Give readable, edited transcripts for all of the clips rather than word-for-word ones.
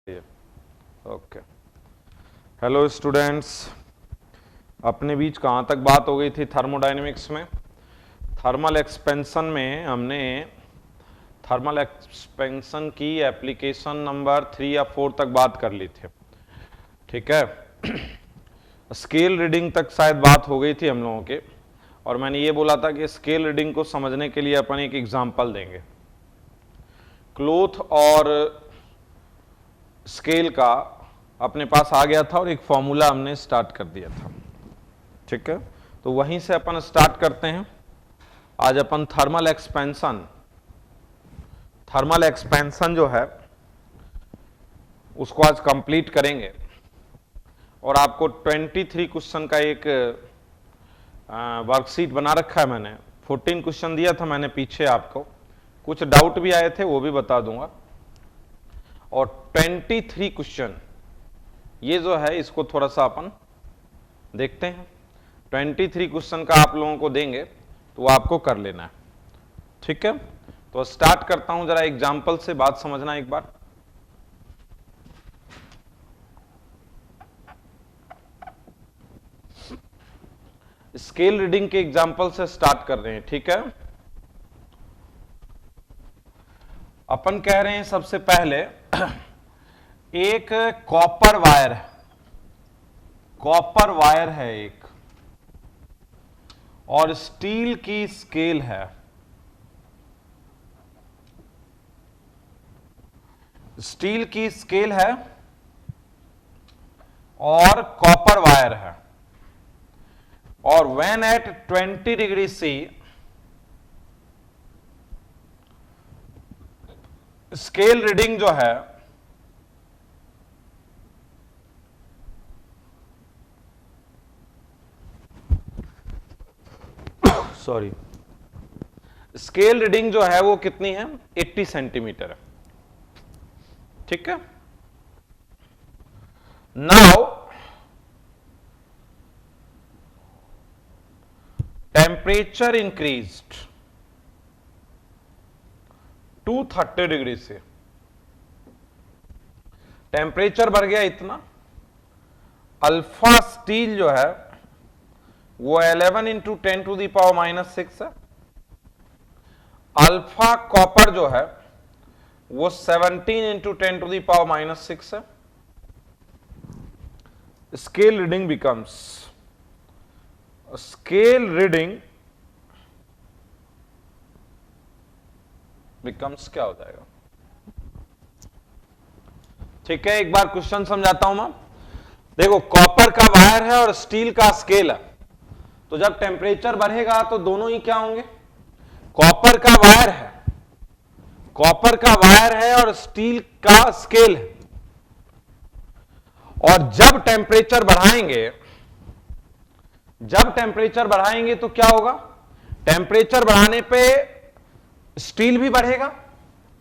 Okay, hello students, अपने बीच कहाँ तक बात हो गई थी थर्मोडायनेमिक्स में। थर्मल एक्सपेंशन में हमने थर्मल एक्सपेंशन की एप्लीकेशन नंबर 3 या 4 तक बात कर ली थी, ठीक है। स्केल रीडिंग तक शायद बात हो गई थी हम लोगों के, और मैंने ये बोला था कि स्केल रीडिंग को समझने के लिए अपन एक एग्जांपल देंगे। क्लोथ और स्केल का अपने पास आ गया था और एक फॉर्मूला हमने स्टार्ट कर दिया था, ठीक है। तो वहीं से अपन स्टार्ट करते हैं। आज अपन थर्मल एक्सपेंशन जो है उसको आज कंप्लीट करेंगे, और आपको 23 क्वेश्चन का एक वर्कशीट बना रखा है मैंने। 14 क्वेश्चन दिया था मैंने पीछे, आपको कुछ डाउट भी आए थे वो भी बता दूंगा। और 23 क्वेश्चन ये जो है इसको थोड़ा सा अपन देखते हैं। 23 क्वेश्चन का आप लोगों को देंगे तो वो आपको कर लेना है, ठीक है। तो स्टार्ट करता हूं, जरा एग्जांपल से बात समझना एक बार। स्केल रीडिंग के एग्जांपल से स्टार्ट कर रहे हैं, ठीक है। अपन कह रहे हैं सबसे पहले एक कॉपर वायर है एक, और स्टील की स्केल है। स्टील की स्केल है और कॉपर वायर है, और when eight 20 degree C scale reading जो है स्केल रीडिंग जो है वो कितनी है? 80 सेंटीमीटर है, ठीक है। Now temperature increased to 30 degree से। टेम्परेचर बढ़ गया इतना। अल्फा स्टील जो है वो 11 × 10⁻⁻6 है। अल्फा कॉपर जो है वो 17 × 10⁻⁻6 है। स्केल रीडिंग बिकम्स क्या हो जाएगा, ठीक है। एक बार क्वेश्चन समझाता हूं मैं। देखो, कॉपर का वायर है और स्टील का स्केल है, तो जब टेम्परेचर बढ़ेगा तो दोनों ही क्या होंगे? कॉपर का वायर है और स्टील का स्केल है। और जब टेम्परेचर बढ़ाएंगे तो क्या होगा? टेम्परेचर बढ़ाने पे स्टील भी बढ़ेगा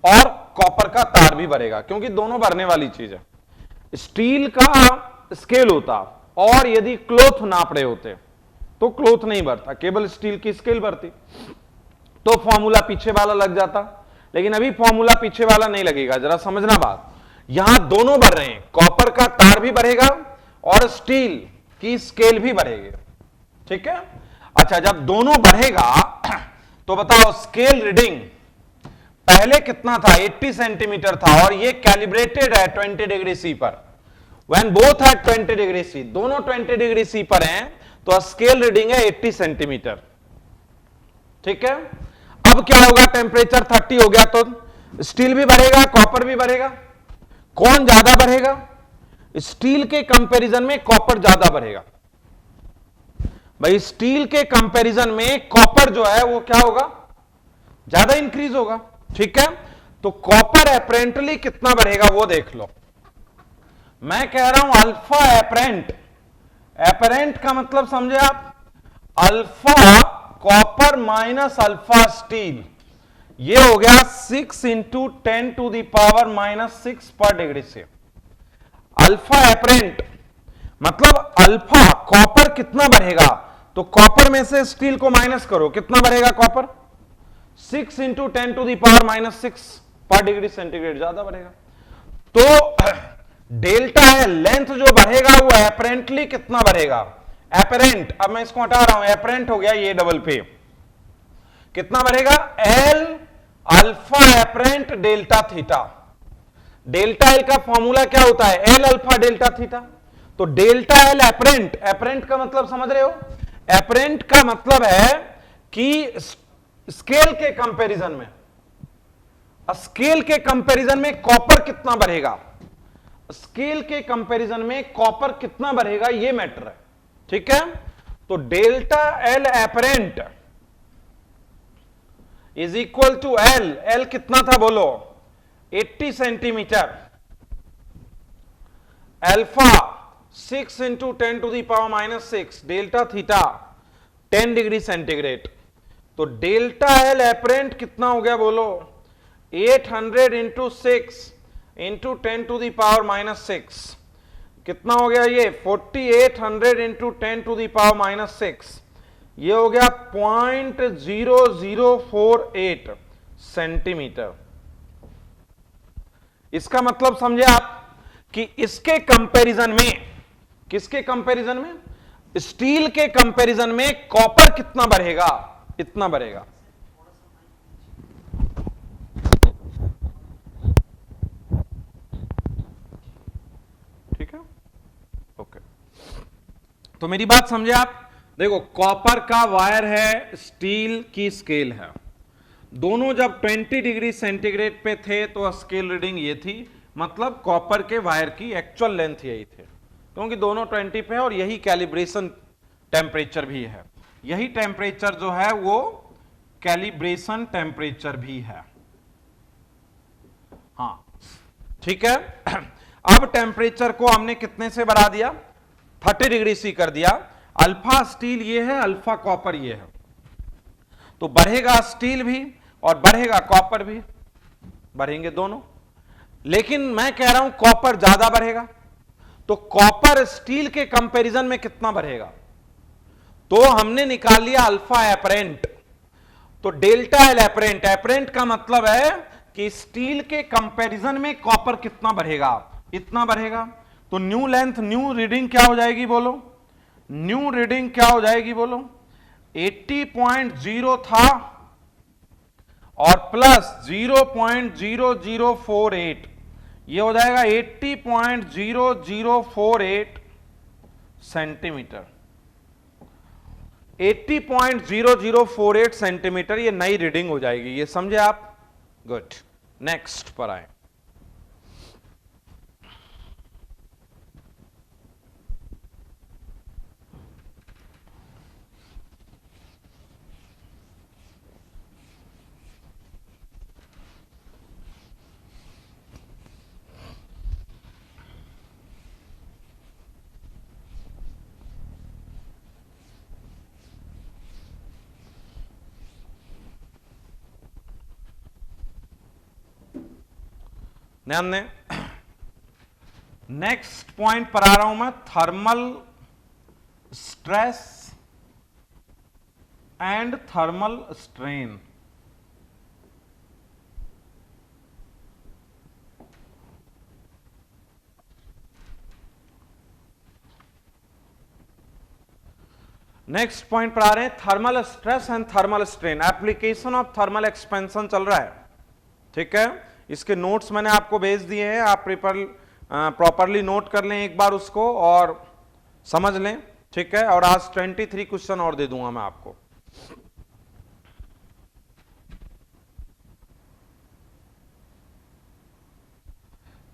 और कॉपर का तार भी बढ़ेगा, क्योंकि दोनों बढ़ने वाली चीज है। स्टील का स्केल होता, और यदि क्लॉथ नाप रहे होते तो क्लॉथ नहीं बढ़ता, केवल स्टील की स्केल बढ़ती, तो फॉर्मूला पीछे वाला लग जाता। लेकिन अभी फॉर्मूला पीछे वाला नहीं लगेगा, जरा समझना बात। यहां दोनों बढ़ रहे हैं, कॉपर का तार भी बढ़ेगा और स्टील की स्केल भी बढ़ेगी, ठीक है। अच्छा, जब दोनों बढ़ेगा तो बताओ, स्केल रीडिंग पहले कितना था? 80 सेंटीमीटर था, और ये कैलिब्रेटेड है 20 डिग्री C पर। When both at 20 degree C, दोनों 20 डिग्री C पर हैं, तो स्केल रीडिंग है 80 सेंटीमीटर, ठीक है। अब क्या होगा? टेम्परेचर 30 हो गया तो स्टील भी बढ़ेगा, कॉपर भी बढ़ेगा। कौन ज्यादा बढ़ेगा? स्टील के कंपैरिजन में कॉपर ज्यादा बढ़ेगा। भाई, स्टील के कंपैरिजन में कॉपर जो है वो क्या होगा? ज्यादा इंक्रीज होगा, ठीक है। तो कॉपर एपरेंटली कितना बढ़ेगा वो देख लो। मैं कह रहा हूं अल्फा एपरेंट का मतलब समझे आप? Alpha copper minus alpha steel, ये हो गया 6 × 10⁻⁻6 पर डिग्री से। अल्फा एपरेंट मतलब अल्फा कॉपर कितना बढ़ेगा? तो कॉपर में से स्टील को माइनस करो, कितना बढ़ेगा कॉपर? 6 × 10⁻⁻6 पर डिग्री सेंटीग्रेड, ज्यादा बढ़ेगा। तो डेल्टा है लेंथ जो बढ़ेगा वो एपरेंटली कितना बढ़ेगा, एपरेंट, अब मैं इसको हटा रहा हूं, एपरेंट हो गया ये डबल पे, कितना बढ़ेगा, L alpha apparent delta theta. Delta L का फॉर्मूला क्या होता है, एल अल्फा डेल्टा थीटा। तो डेल्टा एल एपरेंट, एपरेंट का मतलब समझ रहे हो, एपरेंट का मतलब है कि स्केल के कंपैरिजन में, स्केल के कंपैरिजन में कॉपर कितना बढ़ेगा, स्केल के कंपैरिजन में कॉपर कितना बढ़ेगा, ये मैटर है, ठीक है। तो delta L apparent is equal to L, L कितना था बोलो, 80 centimetre, alpha 6 into 10 to the power -6, delta theta 10 degree centigrade. तो डेल्टा एल एपरेंट कितना हो गया बोलो, 800 into 6 into 10 to the power -6, कितना हो गया ये 4800 इंटू 10 टू दी पावर -6, ये हो गया 0.0048 सेंटीमीटर। इसका मतलब समझे आप कि इसके कंपैरिजन में, किसके कंपैरिजन में, स्टील के कंपैरिजन में कॉपर कितना बढ़ेगा, इतना बढ़ेगा। ठीक है, ओके। तो मेरी बात समझे आप, देखो कॉपर का वायर है, स्टील की स्केल है, दोनों जब 20 डिग्री सेंटीग्रेड पे थे तो स्केल रीडिंग ये थी, मतलब कॉपर के वायर की एक्चुअल लेंथ यही थे, क्योंकि दोनों 20 पे है और यही कैलिब्रेशन टेम्परेचर भी है, यही टेम्परेचर जो है वो कैलिब्रेशन टेम्परेचर भी है। हाँ ठीक है। अब टेम्परेचर को हमने कितने से बढ़ा दिया, 30 डिग्री सी कर दिया। अल्फा स्टील ये है, अल्फा कॉपर ये है, तो बढ़ेगा स्टील भी और बढ़ेगा कॉपर भी, बढ़ेंगे दोनों। लेकिन मैं कह रहा हूं कॉपर ज्यादा बढ़ेगा, तो कॉपर स्टील के कंपैरिजन में कितना बढ़ेगा, तो हमने निकाल लिया अल्फा एपरेंट, तो डेल्टा एल एपरेंट, एपरेंट का मतलब है कि स्टील के कंपैरिजन में कॉपर कितना बढ़ेगा, इतना बढ़ेगा। तो न्यू लेंथ, न्यू रीडिंग क्या हो जाएगी बोलो, न्यू रीडिंग क्या हो जाएगी बोलो, 80.0 था और प्लस 0.0048, ये हो जाएगा 80.0048 सेंटीमीटर, 80.0048 सेंटीमीटर, ये नई रीडिंग हो जाएगी, ये समझे आप। गुड, नेक्स्ट पर आए। ध्यान दें, नेक्स्ट पॉइंट पर आ रहा हूं मैं, thermal stress and thermal strain. Next point पर आ रहे हैं, thermal stress and thermal strain, application of thermal expansion चल रहा है, ठीक है। इसके नोट्स मैंने आपको भेज दिए हैं, आप प्रॉपरली नोट कर लें एक बार उसको और समझ लें, ठीक है। और आज 23 क्वेश्चन और दे दूंगा मैं आपको।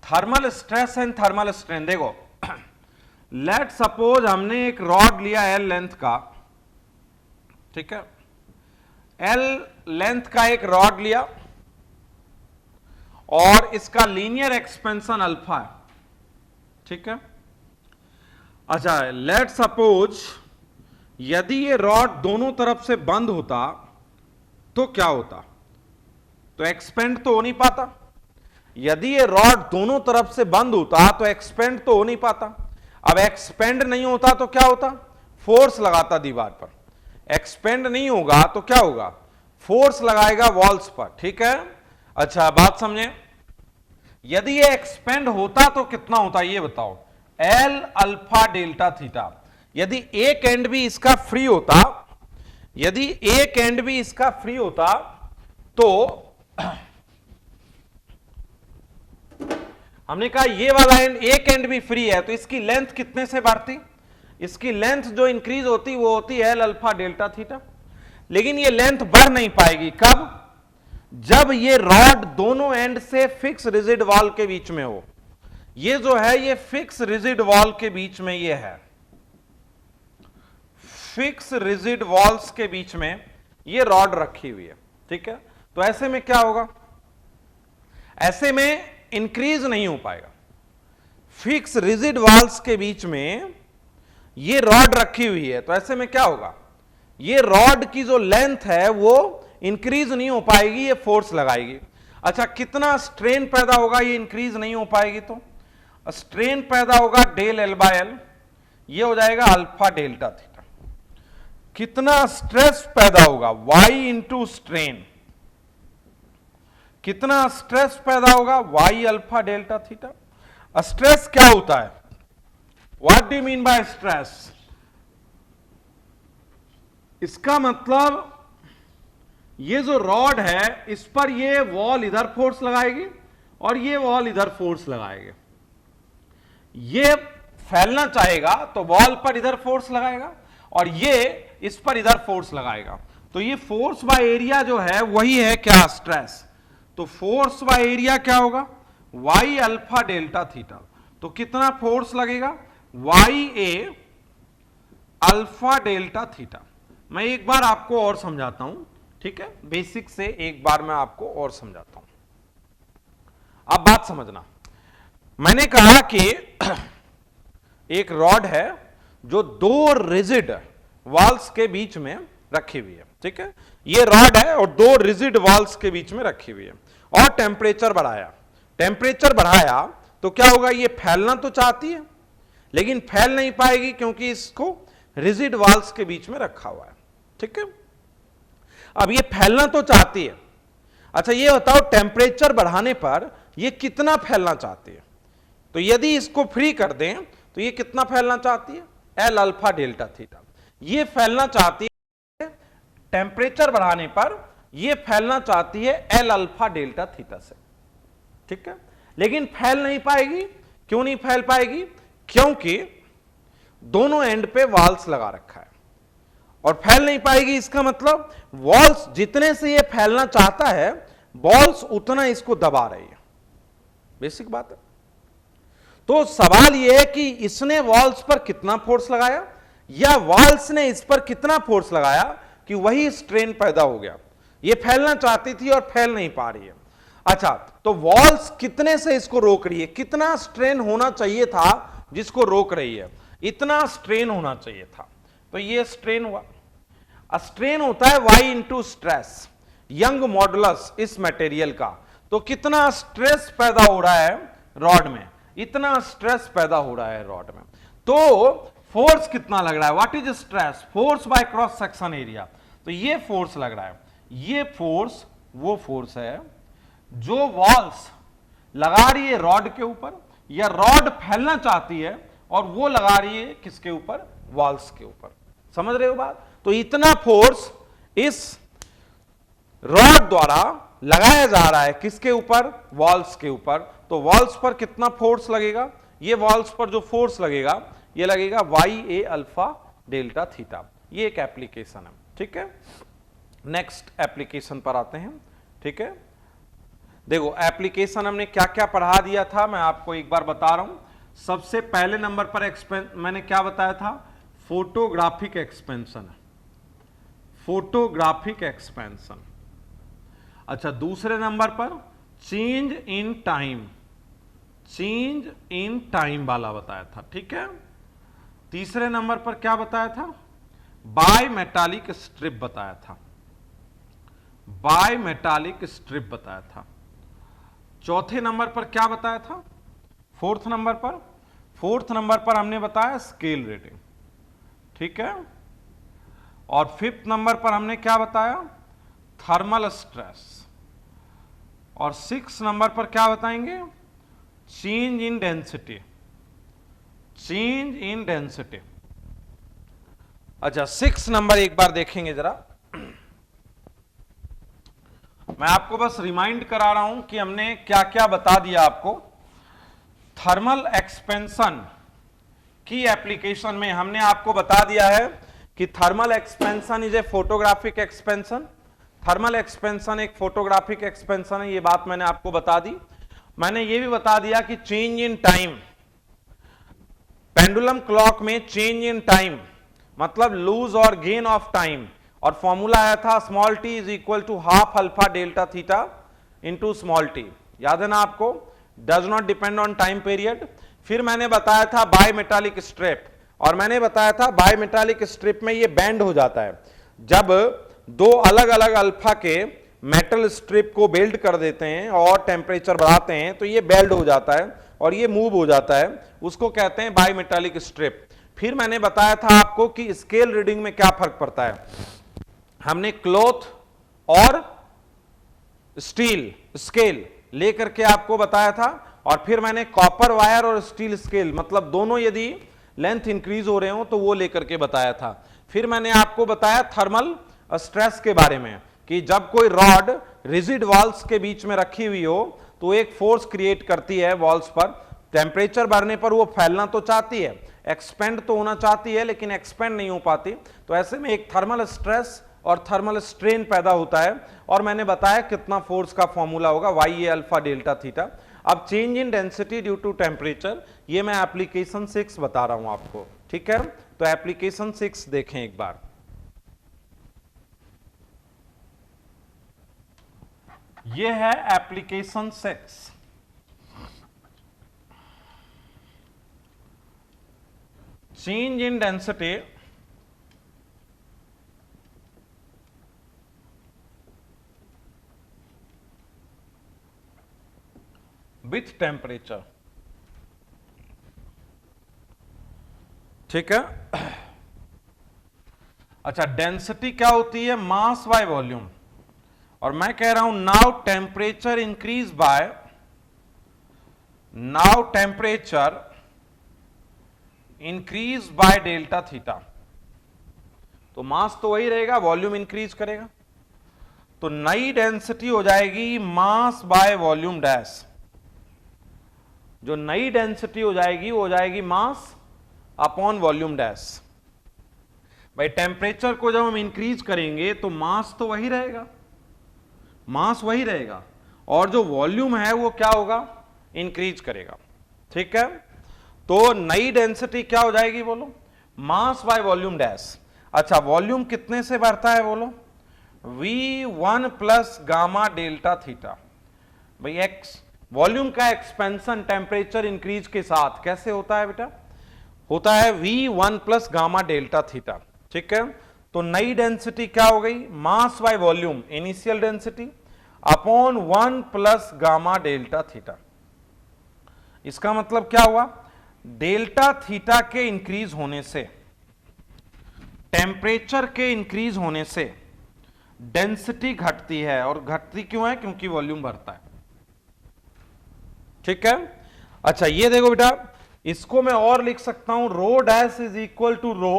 Thermal stress and thermal strain, देखो लेट सपोज हमने एक रॉड लिया एल लेंथ का, ठीक है, एल लेंथ का एक रॉड लिया और इसका लीनियर एक्सपेंशन अल्फा है, ठीक है। अच्छा, लेट सपोज यदि ये रॉड दोनों तरफ से बंद होता तो क्या होता, तो एक्सपेंड तो हो नहीं पाता। यदि ये रॉड दोनों तरफ से बंद होता तो एक्सपेंड तो हो नहीं पाता। अब एक्सपेंड नहीं होता तो क्या होता, फोर्स लगाता दीवार पर। एक्सपेंड नहीं होगा तो क्या होगा, फोर्स लगाएगा वॉल्स पर, ठीक है। अच्छा बात समझे, यदि ये एक्सपेंड होता तो कितना होता ये बताओ, एल अल्फा डेल्टा थीटा। यदि एक एंड भी इसका फ्री होता, यदि एक एंड भी इसका फ्री होता तो हमने कहा ये वाला एंड, एक एंड भी फ्री है तो इसकी लेंथ कितने से बढ़ती, इसकी लेंथ जो इंक्रीज होती वो होती है एल अल्फा डेल्टा थीटा। लेकिन ये लेंथ बढ़ नहीं पाएगी, कब, जब ये रॉड दोनों एंड से फिक्स रिजिड वॉल के बीच में हो। ये जो है ये फिक्स रिजिड वॉल के बीच में ये है, फिक्स रिजिड वॉल्स के बीच में ये रॉड रखी हुई है, ठीक है। तो ऐसे में क्या होगा, ऐसे में इंक्रीज नहीं हो पाएगा। फिक्स रिजिड वॉल्स के बीच में ये रॉड रखी हुई है तो ऐसे में क्या होगा, ये रॉड की जो लेंथ है वो इंक्रीज नहीं हो पाएगी, ये फोर्स लगाएगी। अच्छा, कितना स्ट्रेन पैदा होगा, ये इंक्रीज नहीं हो पाएगी तो स्ट्रेन पैदा होगा डेल एल बाय एल, ये हो जाएगा अल्फा डेल्टा थीटा। कितना स्ट्रेस पैदा होगा, वाई इंटू स्ट्रेन, कितना स्ट्रेस पैदा होगा, Y alpha delta theta. Stress क्या होता है, what do you mean by stress, इसका मतलब ये जो रॉड है इस पर ये वॉल इधर फोर्स लगाएगी और ये वॉल इधर फोर्स लगाएगी। ये फैलना चाहेगा तो वॉल पर इधर फोर्स लगाएगा और ये इस पर इधर फोर्स लगाएगा। तो ये फोर्स बाय एरिया जो है वही है क्या, स्ट्रेस। तो फोर्स बाय एरिया क्या होगा, वाई अल्फा डेल्टा थीटा। तो कितना फोर्स लगेगा, Y A alpha delta theta. मैं एक बार आपको और समझाता हूं, ठीक है, बेसिक से एक बार मैं आपको और समझाता हूं, आप बात समझना। मैंने कहा कि एक रॉड है जो दो रिजिड वॉल्स के बीच में रखी हुई है, ठीक है, ये रॉड है और दो रिजिड वॉल्स के बीच में रखी हुई है और टेम्परेचर बढ़ाया, टेम्परेचर बढ़ाया तो क्या होगा, ये फैलना तो चाहती है लेकिन फैल नहीं पाएगी क्योंकि इसको रिजिड वॉल्स के बीच में रखा हुआ है, ठीक है। अब ये फैलना तो चाहती है, अच्छा ये बताओ टेम्परेचर बढ़ाने पर ये कितना फैलना चाहती है। तो यदि इसको फ्री कर दें तो ये कितना फैलना चाहती है, एल अल्फा डेल्टा थीटा। ये फैलना चाहती है टेम्परेचर बढ़ाने पर, ये फैलना चाहती है एल अल्फा डेल्टा थीटा से, ठीक है। लेकिन फैल नहीं पाएगी, क्यों नहीं फैल पाएगी, क्योंकि दोनों एंड पे वॉल्स लगा रखा है और फैल नहीं पाएगी। इसका मतलब वॉल्स जितने से ये फैलना चाहता है बॉल्स उतना इसको दबा रही है, बेसिक बात है। तो सवाल यह है कि इसने वॉल्स पर कितना फोर्स लगाया या वॉल्स ने इस पर कितना फोर्स लगाया कि वही स्ट्रेन पैदा हो गया। ये फैलना चाहती थी और फैल नहीं पा रही है। अच्छा, तो वॉल्स कितने से इसको रोक रही है, कितना स्ट्रेन होना चाहिए था जिसको रोक रही है, इतना स्ट्रेन होना चाहिए था, तो ये स्ट्रेन हुआ। स्ट्रेन होता है Y into stress, Young modulus इस मटेरियल का। तो कितना स्ट्रेस पैदा हो रहा है रॉड में, इतना स्ट्रेस पैदा हो रहा है रॉड में। तो फोर्स कितना लग रहा है, what is stress, force by cross section area. तो ये फोर्स लग रहा है, ये फोर्स वो फोर्स है जो वॉल्स लगा रही है रॉड के ऊपर, या रॉड फैलना चाहती है और वो लगा रही है किसके ऊपर, वॉल्स के ऊपर। समझ रहे हो बात। तो इतना फोर्स इस रॉड द्वारा लगाया जा रहा है किसके ऊपर, वॉल्स के ऊपर। तो वॉल्स पर कितना फोर्स लगेगा, ये वॉल्स पर जो फोर्स लगेगा ये लगेगा Y A alpha delta theta. ये एक एप्लीकेशन है, ठीक है। नेक्स्ट एप्लीकेशन पर आते हैं, ठीक है। देखो एप्लीकेशन हमने क्या क्या पढ़ा दिया था, मैं आपको एक बार बता रहा हूं। सबसे पहले नंबर पर मैंने क्या बताया था, फोटोग्राफिक एक्सपेंशन, फोटोग्राफिक एक्सपेंशन। अच्छा, दूसरे नंबर पर change in time, change in time वाला बताया था, ठीक है। तीसरे नंबर पर क्या बताया था, बाय मेटालिक स्ट्रिप बताया था, बाय मेटालिक स्ट्रिप बताया था। चौथे नंबर पर क्या बताया था, फोर्थ नंबर पर हमने बताया स्केल रेटिंग, ठीक है। और फिफ्थ नंबर पर हमने क्या बताया, थर्मल स्ट्रेस। और सिक्स नंबर पर क्या बताएंगे, change in density, change in density. अच्छा 6 नंबर एक बार देखेंगे जरा। मैं आपको बस रिमाइंड करा रहा हूं कि हमने क्या क्या बता दिया आपको। थर्मल एक्सपेंशन की एप्लीकेशन में हमने आपको बता दिया है कि thermal expansion is a photographic expansion. Thermal expansion एक फोटोग्राफिक एक्सपेंशन है, ये बात मैंने आपको बता दी। मैंने ये भी बता दिया कि change in time, pendulum clock में चेंज इन टाइम मतलब लूज और गेन ऑफ टाइम, और फॉर्मूला आया था small t is equal to half alpha delta theta into small t, याद है ना आपको, does not depend on time period. फिर मैंने बताया था बाय मेटालिक स्ट्रिप, और मैंने बताया था बाय मेटालिक स्ट्रिप में ये बैंड हो जाता है जब दो अलग अलग अल्फा के मेटल स्ट्रिप को बेल्ड कर देते हैं और टेम्परेचर बढ़ाते हैं तो ये बेल्ड हो जाता है और ये मूव हो जाता है, उसको कहते हैं बाय मेटालिक स्ट्रिप। फिर मैंने बताया था आपको कि स्केल रीडिंग में क्या फर्क पड़ता है। हमने क्लॉथ और स्टील स्केल लेकर के आपको बताया था, और फिर मैंने कॉपर वायर और स्टील स्केल मतलब दोनों यदि लेंथ इंक्रीज हो रहे हो तो वो लेकर के बताया था। फिर मैंने आपको बताया थर्मल स्ट्रेस के बारे में कि जब कोई रॉड रिजिड वॉल्स के बीच में रखी हुई हो तो एक फोर्स क्रिएट करती है वॉल्स पर, टेम्परेचर बढ़ने पर वो फैलना तो चाहती है, एक्सपेंड तो होना चाहती है लेकिन एक्सपेंड नहीं हो पाती, तो ऐसे में एक थर्मल स्ट्रेस और थर्मल स्ट्रेन पैदा होता है, और मैंने बताया कितना फोर्स का फॉर्मूला होगा Y A alpha delta theta. अब change in density due to temperature, ये मैं एप्लीकेशन 6 बता रहा हूं आपको, ठीक है। तो एप्लीकेशन 6 देखें एक बार। ये है application 6। Change in density with temperature, ठीक है। अच्छा डेंसिटी क्या होती है, मास बाय वॉल्यूम, और मैं कह रहा हूं now temperature increase by, now temperature increase by delta theta, तो मास तो वही रहेगा, वॉल्यूम इंक्रीज करेगा, तो नई डेंसिटी हो जाएगी मास बाय वॉल्यूम डैश। जो नई डेंसिटी हो जाएगी वो हो जाएगी मास अपॉन वॉल्यूम डैश। भाई टेम्परेचर को जब हम इंक्रीज करेंगे तो मास तो वही रहेगा, मास वही रहेगा, और जो वॉल्यूम है वो क्या होगा, इंक्रीज करेगा, ठीक है। तो नई डेंसिटी क्या हो जाएगी बोलो, मास बाय वॉल्यूम डैश। अच्छा वॉल्यूम कितने से बढ़ता है बोलो, V1 plus gamma delta theta. भाई एक्स वॉल्यूम का एक्सपेंशन टेम्परेचर इंक्रीज के साथ कैसे होता है बेटा, होता है V1 plus gamma delta theta, ठीक है। तो नई डेंसिटी क्या हो गई, mass by volume initial density upon 1 plus gamma delta theta. इसका मतलब क्या हुआ, डेल्टा थीटा के इंक्रीज होने से, टेम्परेचर के इंक्रीज होने से डेंसिटी घटती है, और घटती क्यों है, क्योंकि वॉल्यूम बढ़ता है, ठीक है। अच्छा ये देखो बेटा, इसको मैं और लिख सकता हूं, rho dash is equal to rho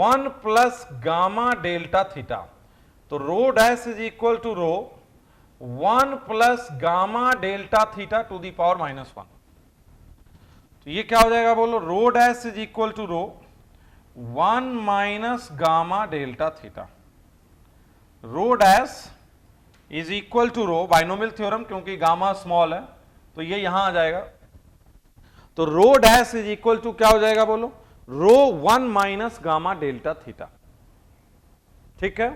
1 plus gamma delta theta. तो rho dash is equal to rho 1 plus gamma delta theta to the power -1। तो ये क्या हो जाएगा बोलो, rho dash is equal to rho 1 minus gamma delta theta. Rho dash is equal to rho, binomial theorem क्योंकि gamma small है तो ये यहां आ जाएगा, तो rho dash is equal to क्या हो जाएगा बोलो, रो 1 माइनस गामा डेल्टा थीटा, ठीक है।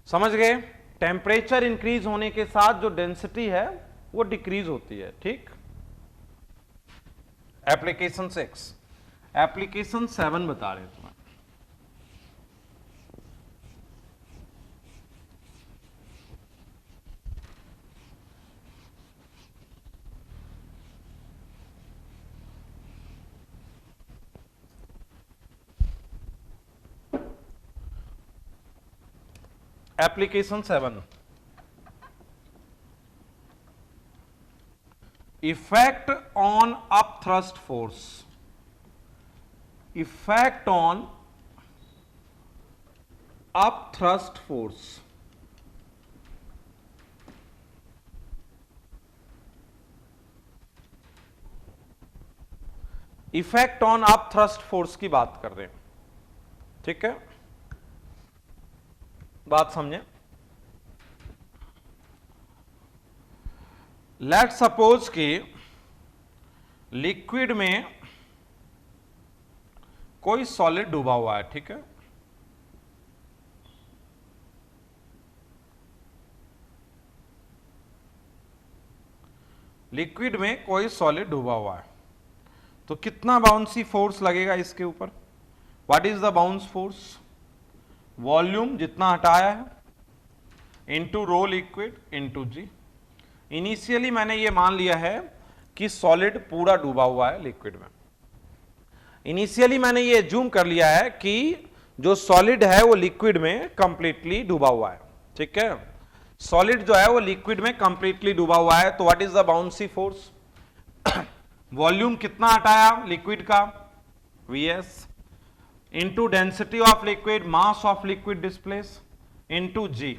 समझ गए, टेम्परेचर इंक्रीज होने के साथ जो डेंसिटी है वो डिक्रीज होती है, ठीक। एप्लीकेशन 6, एप्लीकेशन 7 बता रहे हैं तुम्हें। Application 7, effect on upthrust force, effect on upthrust force. Effect on upthrust force की बात कर रहे हैं, ठीक है, बात समझे। लेट सपोज कि लिक्विड में कोई सॉलिड डूबा हुआ है, ठीक है, लिक्विड में कोई सॉलिड डूबा हुआ है, तो कितना बाउंसी फोर्स लगेगा इसके ऊपर? What is the bounce force? Volume जितना हटाया है इंटू रो लिक्विड इंटू जी। इनिशियली मैंने ये मान लिया है कि सॉलिड पूरा डूबा हुआ है लिक्विड में। इनिशियली मैंने ये एज्यूम कर लिया है कि जो सॉलिड है वो लिक्विड में कंप्लीटली डूबा हुआ है, ठीक है, सॉलिड जो है वो लिक्विड में कंप्लीटली डूबा हुआ है। तो what is the bouncy force? Volume कितना हटाया लिक्विड का? Vs into density of liquid, mass of liquid displace into G,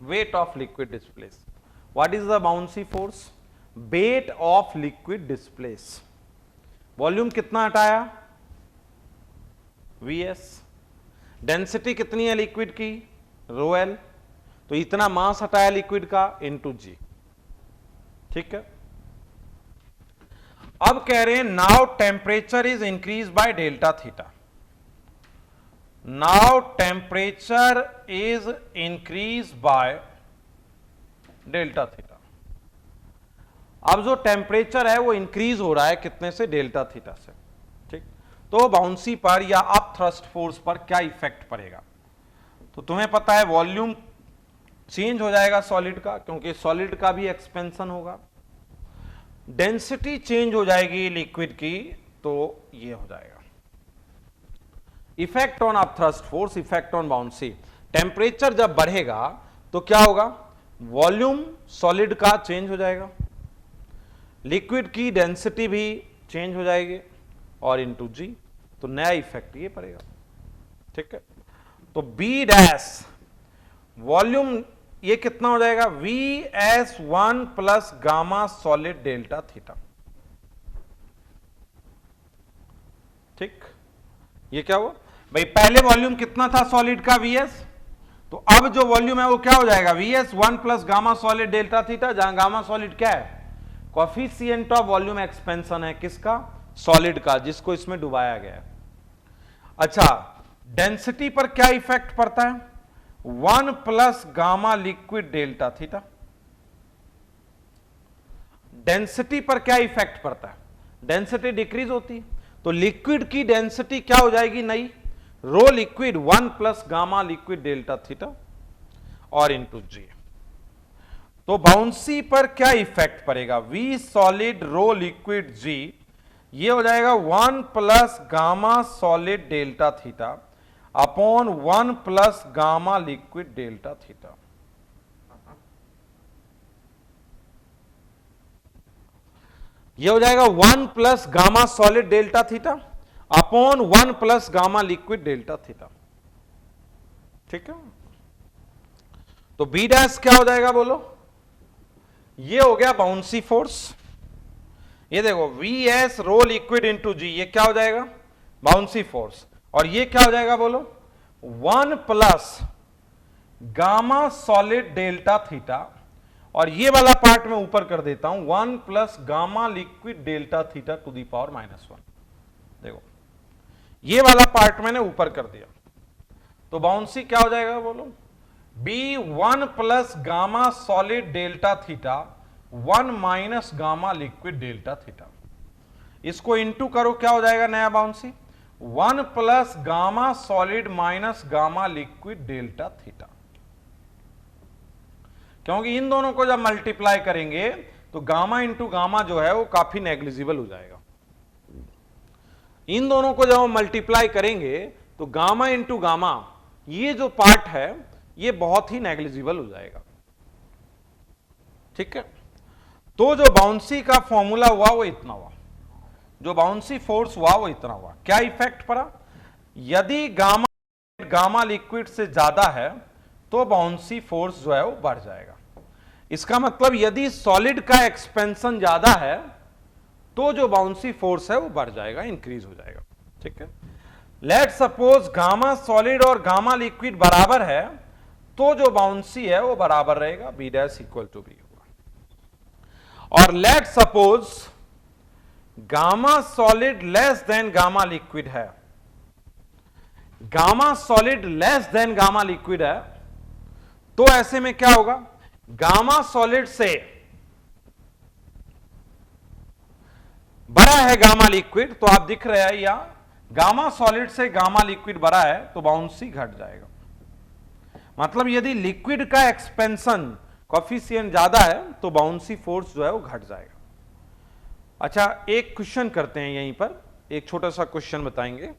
weight of liquid displace. What is the bouncy force? Weight of liquid displace. Volume कितना हटाया? Vs। Density कितनी है liquid की? ρl। तो इतना मास हटाया लिक्विड का इंटू G, ठीक है। अब कह रहे हैं now temperature is increase by delta theta. Now temperature is increase by delta theta. अब जो टेम्परेचर है वो इंक्रीज हो रहा है कितने से? डेल्टा थीटा से, ठीक। तो बाउंसी पर या अप थ्रस्ट फोर्स पर क्या इफेक्ट पड़ेगा? तो तुम्हें पता है वॉल्यूम चेंज हो जाएगा सॉलिड का, क्योंकि सॉलिड का भी एक्सपेंशन होगा। डेंसिटी चेंज हो जाएगी लिक्विड की, तो ये हो जाएगा effect on upthrust force, effect on bouncy. Temperature जब बढ़ेगा तो क्या होगा? वॉल्यूम सॉलिड का चेंज हो जाएगा, लिक्विड की डेंसिटी भी चेंज हो जाएगी और इनटू जी, तो नया इफेक्ट ये पड़ेगा, ठीक है। तो बी डैश वॉल्यूम ये कितना हो जाएगा? Vs1 plus gamma solid delta theta, ठीक। ये क्या हुआ भाई? पहले वॉल्यूम कितना था सॉलिड का? Vs। तो अब जो वॉल्यूम है वो क्या हो जाएगा? Vs1 plus gamma solid delta theta, जहां गामा सॉलिड क्या है? कोएफिशिएंट ऑफ वॉल्यूम एक्सपेंशन है, किसका? सॉलिड का, जिसको इसमें डुबाया गया है। अच्छा, डेंसिटी पर क्या इफेक्ट पड़ता है? 1 plus gamma liquid delta theta. Density पर क्या इफेक्ट पड़ता है? डेंसिटी डिक्रीज होती है, तो लिक्विड की डेंसिटी क्या हो जाएगी? नई रो liquid 1 plus gamma liquid delta theta और इनटू जी। तो बाउंसी पर क्या इफेक्ट पड़ेगा? वी सॉलिड रो लिक्विड जी, ये हो जाएगा 1 plus gamma solid delta theta upon 1 plus gamma liquid delta theta. ये हो जाएगा 1 plus gamma solid delta theta upon 1 plus gamma liquid delta theta, ठीक है। तो बी डैश क्या हो जाएगा बोलो? ये हो गया बाउंसी फोर्स। ये देखो Vs रो लिक्विड इंटू जी, ये क्या हो जाएगा? Bouncy force. और ये क्या हो जाएगा बोलो? 1 plus gamma solid delta theta, और ये वाला पार्ट मैं ऊपर कर देता हूं, 1 plus gamma liquid delta theta to the power -1। देखो ये वाला पार्ट मैंने ऊपर कर दिया, तो बाउंसी क्या हो जाएगा बोलो? B1 plus gamma solid delta theta 1 minus gamma liquid delta theta. इसको इंटू करो, क्या हो जाएगा नया bouncy? 1 plus gamma solid minus gamma liquid delta theta. क्योंकि इन दोनों को जब मल्टीप्लाई करेंगे तो गामा इंटू गामा जो है वो काफी नेग्लिजिबल हो जाएगा। इन दोनों को जब हम मल्टीप्लाई करेंगे तो गामा इंटू गामा, ये जो पार्ट है ये बहुत ही नेग्लिजिबल हो जाएगा। ठीक है, तो जो बाउंसी का फॉर्मूला हुआ वो इतना हुआ, जो बाउंसी फोर्स हुआ वो इतना हुआ। क्या इफेक्ट पड़ा? यदि गामा लिक्विड से ज्यादा है तो बाउंसी फोर्स जो है वो बढ़ जाएगा। इसका मतलब यदि सॉलिड का एक्सपेंशन ज्यादा है तो जो बाउंसी फोर्स है वो बढ़ जाएगा, इंक्रीज हो जाएगा। ठीक है, लेट सपोज गामा सॉलिड और गामा लिक्विड बराबर है तो जो बाउंसी है वो बराबर रहेगा, B dash equal to B होगा। और let suppose gamma solid less than gamma liquid है, gamma solid less than gamma liquid है, तो ऐसे में क्या होगा? गामा सॉलिड से बड़ा है गामा लिक्विड, तो आप दिख रहे हैं या गामा सॉलिड से गामा लिक्विड बड़ा है तो बाउंसी घट जाएगा। मतलब यदि लिक्विड का एक्सपेंशन कॉफिशिएंट ज्यादा है तो बाउंसी फोर्स जो है वो घट जाएगा। अच्छा, एक क्वेश्चन करते हैं यहीं पर, एक छोटा सा क्वेश्चन बताएंगे।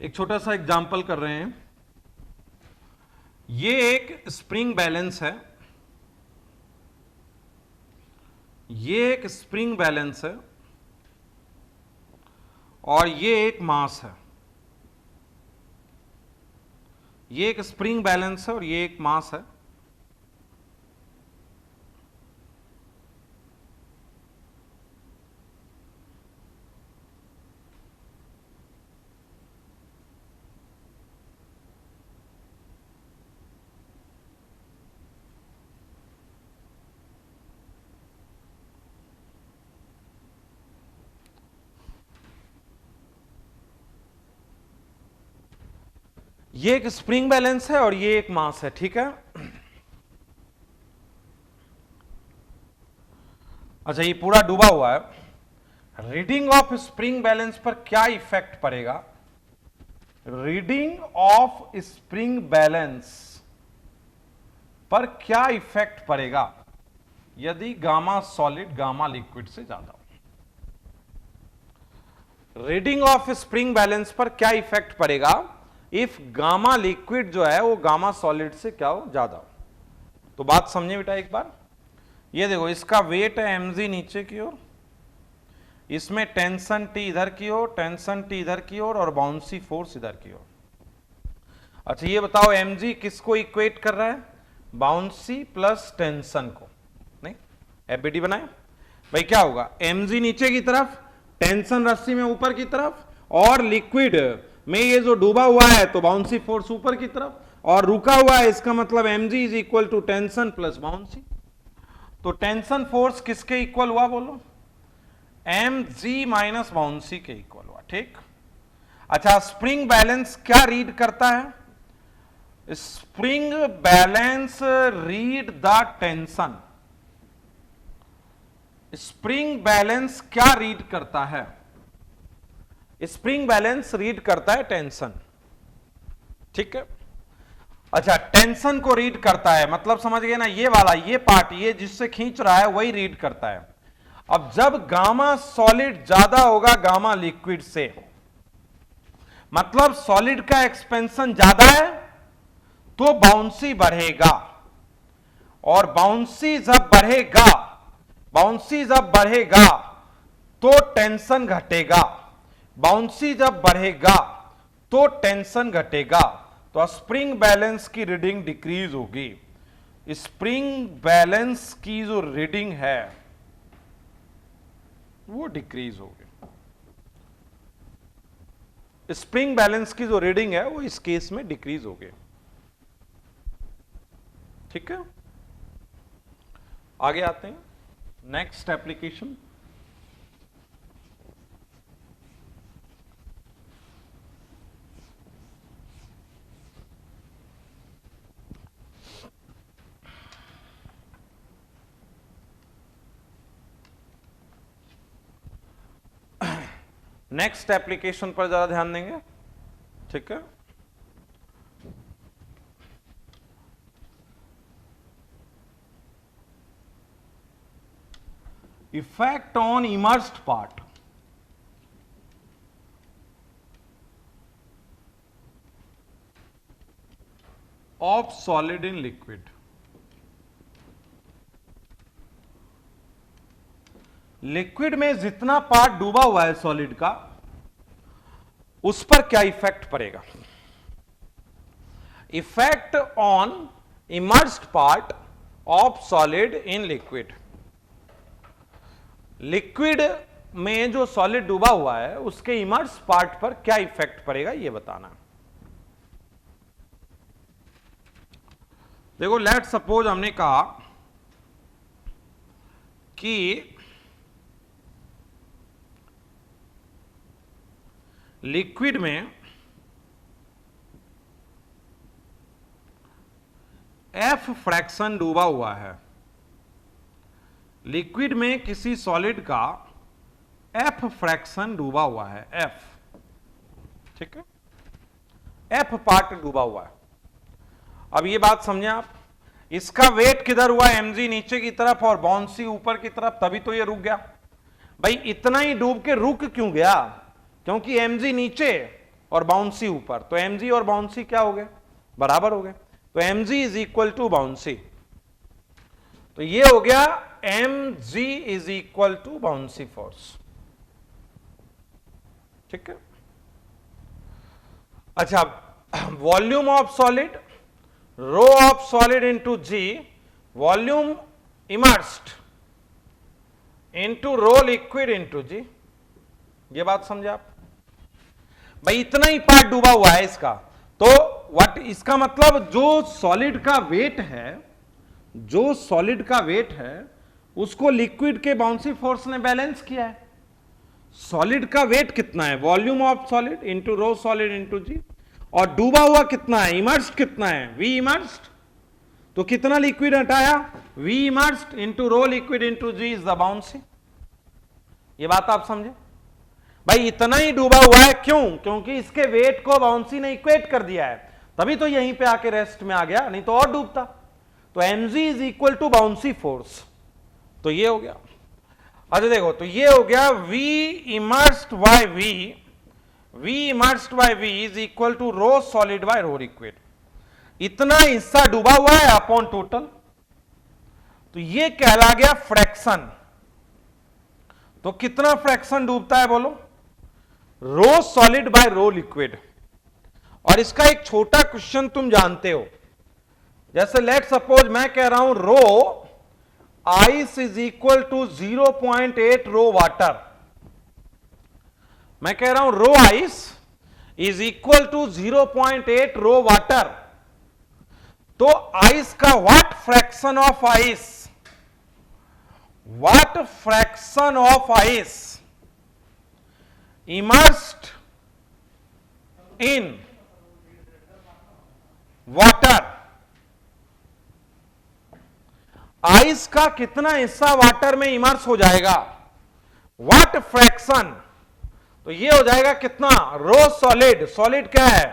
एक छोटा सा एग्जांपल कर रहे हैं। ये एक स्प्रिंग बैलेंस है, ये एक स्प्रिंग बैलेंस है और ये एक मास है। ये एक स्प्रिंग बैलेंस है और ये एक मास है। ये एक स्प्रिंग बैलेंस है और ये एक मास है। ठीक है, अच्छा ये पूरा डूबा हुआ है। रीडिंग ऑफ स्प्रिंग बैलेंस पर क्या इफेक्ट पड़ेगा? रीडिंग ऑफ स्प्रिंग बैलेंस पर क्या इफेक्ट पड़ेगा यदि गामा सॉलिड गामा लिक्विड से ज्यादा हो? रीडिंग ऑफ स्प्रिंग बैलेंस पर क्या इफेक्ट पड़ेगा इफ गामा लिक्विड जो है वो गामा सॉलिड से क्या हो? ज्यादा हो। तो बात समझे बेटा एक बार। ये देखो, इसका वेट है mg नीचे की ओर, इसमें टेंशन T इधर की ओर, टेंशन T इधर की ओर और बाउंसी फोर्स इधर की ओर। अच्छा ये बताओ mg किसको इक्वेट कर रहा है? बाउंसी प्लस टेंशन को। नहीं, एफबीडी बनाए भाई, क्या होगा? mg नीचे की तरफ, टेंशन रस्सी में ऊपर की तरफ, और लिक्विड में ये जो डूबा हुआ है तो बाउंसी फोर्स ऊपर की तरफ, और रुका हुआ है, इसका मतलब mg is equal to tension plus buoyancy. तो टेंशन फोर्स किसके इक्वल हुआ बोलो? mg माइनस बाउंसी के इक्वल हुआ। ठीक, अच्छा स्प्रिंग बैलेंस क्या रीड करता है? Spring balance read the tension. Spring balance क्या रीड करता है? स्प्रिंग बैलेंस रीड करता है टेंशन। ठीक है, अच्छा टेंशन को रीड करता है, मतलब समझ गए ना, ये वाला ये पार्ट, ये जिससे खींच रहा है वही रीड करता है। अब जब गामा सॉलिड ज्यादा होगा गामा लिक्विड से, मतलब सॉलिड का एक्सपेंशन ज्यादा है तो बाउंसी बढ़ेगा, और बाउंसी जब बढ़ेगा, बाउंसी जब बढ़ेगा तो टेंशन घटेगा, बाउंसी जब बढ़ेगा तो टेंशन घटेगा, तो स्प्रिंग बैलेंस की रीडिंग डिक्रीज होगी। स्प्रिंग बैलेंस की जो रीडिंग है वो डिक्रीज होगी। स्प्रिंग बैलेंस की जो रीडिंग है वो इस केस में डिक्रीज होगी। ठीक है, आगे आते हैं नेक्स्ट एप्लीकेशन। नेक्स्ट एप्लीकेशन पर जरा ध्यान देंगे, ठीक है। Effect on immersed part of solid in liquid. Liquid में जितना पार्ट डूबा हुआ है सॉलिड का, उस पर क्या इफेक्ट पड़ेगा। Effect on immersed part of solid in liquid. Liquid में जो सॉलिड डूबा हुआ है उसके इमर्स पार्ट पर क्या इफेक्ट पड़ेगा यह बताना। देखो, लेट सपोज हमने कहा कि लिक्विड में एफ फ्रैक्शन डूबा हुआ है। लिक्विड में किसी सॉलिड का एफ फ्रैक्शन डूबा हुआ है, एफ, ठीक है, एफ पार्ट डूबा हुआ है। अब ये बात समझे आप, इसका वेट किधर हुआ, mg नीचे की तरफ और बाउंसी ऊपर की तरफ, तभी तो ये रुक गया। भाई इतना ही डूब के रुक क्यों गया, क्योंकि mg नीचे और बाउंसी ऊपर, तो mg और बाउंसी क्या हो गए, बराबर हो गए, तो mg is equal to buoyancy. तो ये हो गया mg is equal to buoyancy force, ठीक है। अच्छा, volume of solid, rho of solid into G, volume immersed into rho liquid into G. ये बात समझे आप। भाई इतना ही पार्ट डूबा हुआ है इसका, तो व्हाट, इसका मतलब जो सॉलिड का वेट है, जो सॉलिड का वेट है उसको लिक्विड के बाउंसी फोर्स ने बैलेंस किया है। सॉलिड का वेट कितना है, volume of solid into rho solid into G, और डूबा हुआ कितना है, इमर्स्ड कितना है, वी इमर्स्ड, तो कितना लिक्विड हटाया, V immersed into rho liquid into g is the buoyancy. ये बात आप समझे। भाई इतना ही डूबा हुआ है, क्यों, क्योंकि इसके वेट को बाउंसी ने इक्वेट कर दिया है, तभी तो यहीं पे आके रेस्ट में आ गया, नहीं तो और डूबता। तो mg is equal to buoyancy force, तो ये हो गया। अच्छा देखो, तो ये हो गया v immersed by v immersed by v is equal to rho solid by rho liquid. इतना हिस्सा डूबा हुआ है अपॉन टोटल, तो ये कहला गया फ्रैक्शन। तो कितना फ्रैक्शन डूबता है बोलो, रो सॉलिड बाय रो लिक्विड। और इसका एक छोटा क्वेश्चन तुम जानते हो, जैसे लेट सपोज मैं कह रहा हूं rho ice is equal to 0.8 rho water. मैं कह रहा हूं rho ice is equal to 0.8 rho water. तो आइस का what fraction of ice, what fraction of ice immersed in water, ice का कितना हिस्सा वाटर में इमर्स हो जाएगा, व्हाट फ्रैक्शन, तो ये हो जाएगा कितना, रो सॉलिड, सॉलिड क्या है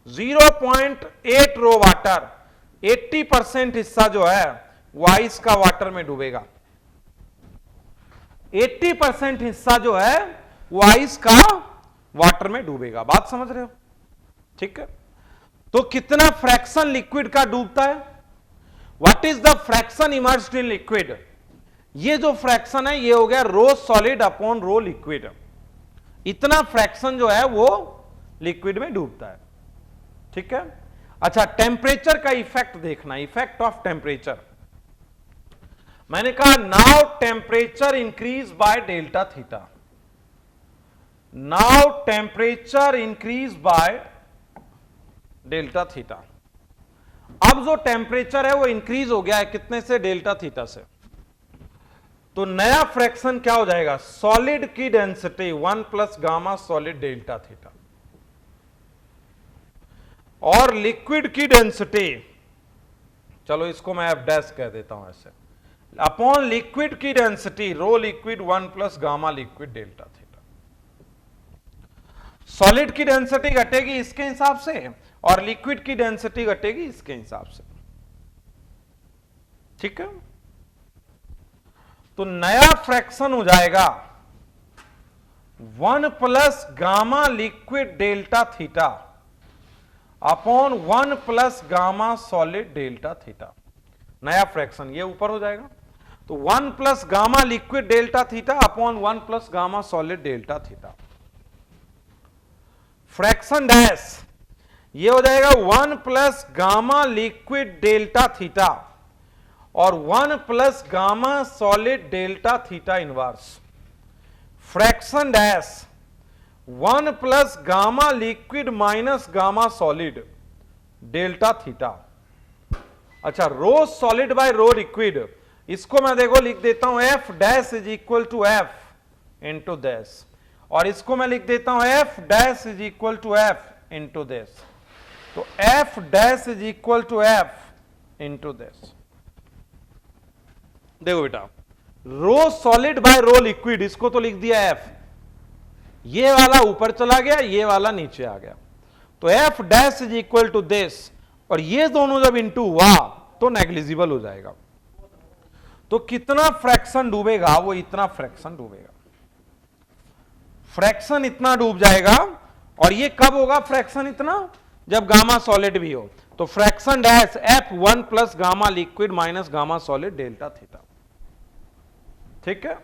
0.8 रो वाटर, 80% हिस्सा जो है वो आइस का वाटर में डूबेगा, 80% हिस्सा जो है वो आइस का वाटर में डूबेगा। बात समझ रहे हो, ठीक है। तो कितना फ्रैक्शन लिक्विड का डूबता है, what is the fraction immersed in liquid, ये जो फ्रैक्शन है ये हो गया रो सॉलिड अपॉन रो लिक्विड। इतना फ्रैक्शन जो है वो लिक्विड में डूबता है, ठीक है। अच्छा, टेम्परेचर का इफेक्ट देखना, इफेक्ट ऑफ टेम्परेचर। मैंने कहा now temperature increase by delta theta, now temperature increase by delta theta. अब जो टेम्परेचर है वो इंक्रीज हो गया है कितने से, डेल्टा थीटा से। तो नया फ्रैक्शन क्या हो जाएगा, सॉलिड की density 1 plus gamma solid delta theta, और लिक्विड की डेंसिटी, चलो इसको मैं एफ डैश कह देता हूं ऐसे, अपॉन लिक्विड की density rho liquid 1 plus gamma liquid delta theta. Solid की डेंसिटी घटेगी इसके हिसाब से और लिक्विड की डेंसिटी घटेगी इसके हिसाब से। ठीक है, तो नया फ्रैक्शन हो जाएगा 1 plus gamma liquid delta theta upon 1 plus gamma solid delta theta. नया फ्रैक्शन ये ऊपर हो जाएगा, तो 1 plus gamma liquid delta theta upon 1 plus gamma solid delta theta. Fraction dash ये हो जाएगा 1 plus gamma liquid delta theta और 1 plus gamma solid delta theta inverse. Fraction dash 1 plus gamma liquid minus gamma solid delta theta. अच्छा, रो solid by rho liquid, इसको मैं देखो लिख देता हूं F dash is equal to F into dash, और इसको मैं लिख देता हूं F dash is equal to F into dash. तो F dash is equal to F into dash. देखो बेटा, rho solid by rho liquid, इसको तो लिख दिया एफ, ये वाला ऊपर चला गया, ये वाला नीचे आ गया, तो F dash is equal to this, और ये दोनों जब इंटू हुआ तो नेग्लिजिबल हो जाएगा। तो कितना फ्रैक्शन डूबेगा, वो इतना फ्रैक्शन डूबेगा, फ्रैक्शन इतना डूब जाएगा। और ये कब होगा फ्रैक्शन इतना, जब गामा सॉलिड भी हो। तो fraction dash F 1 plus gamma liquid minus gamma solid delta theta. ठीक है,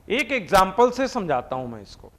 एक एग्जांपल से समझाता हूं मैं इसको।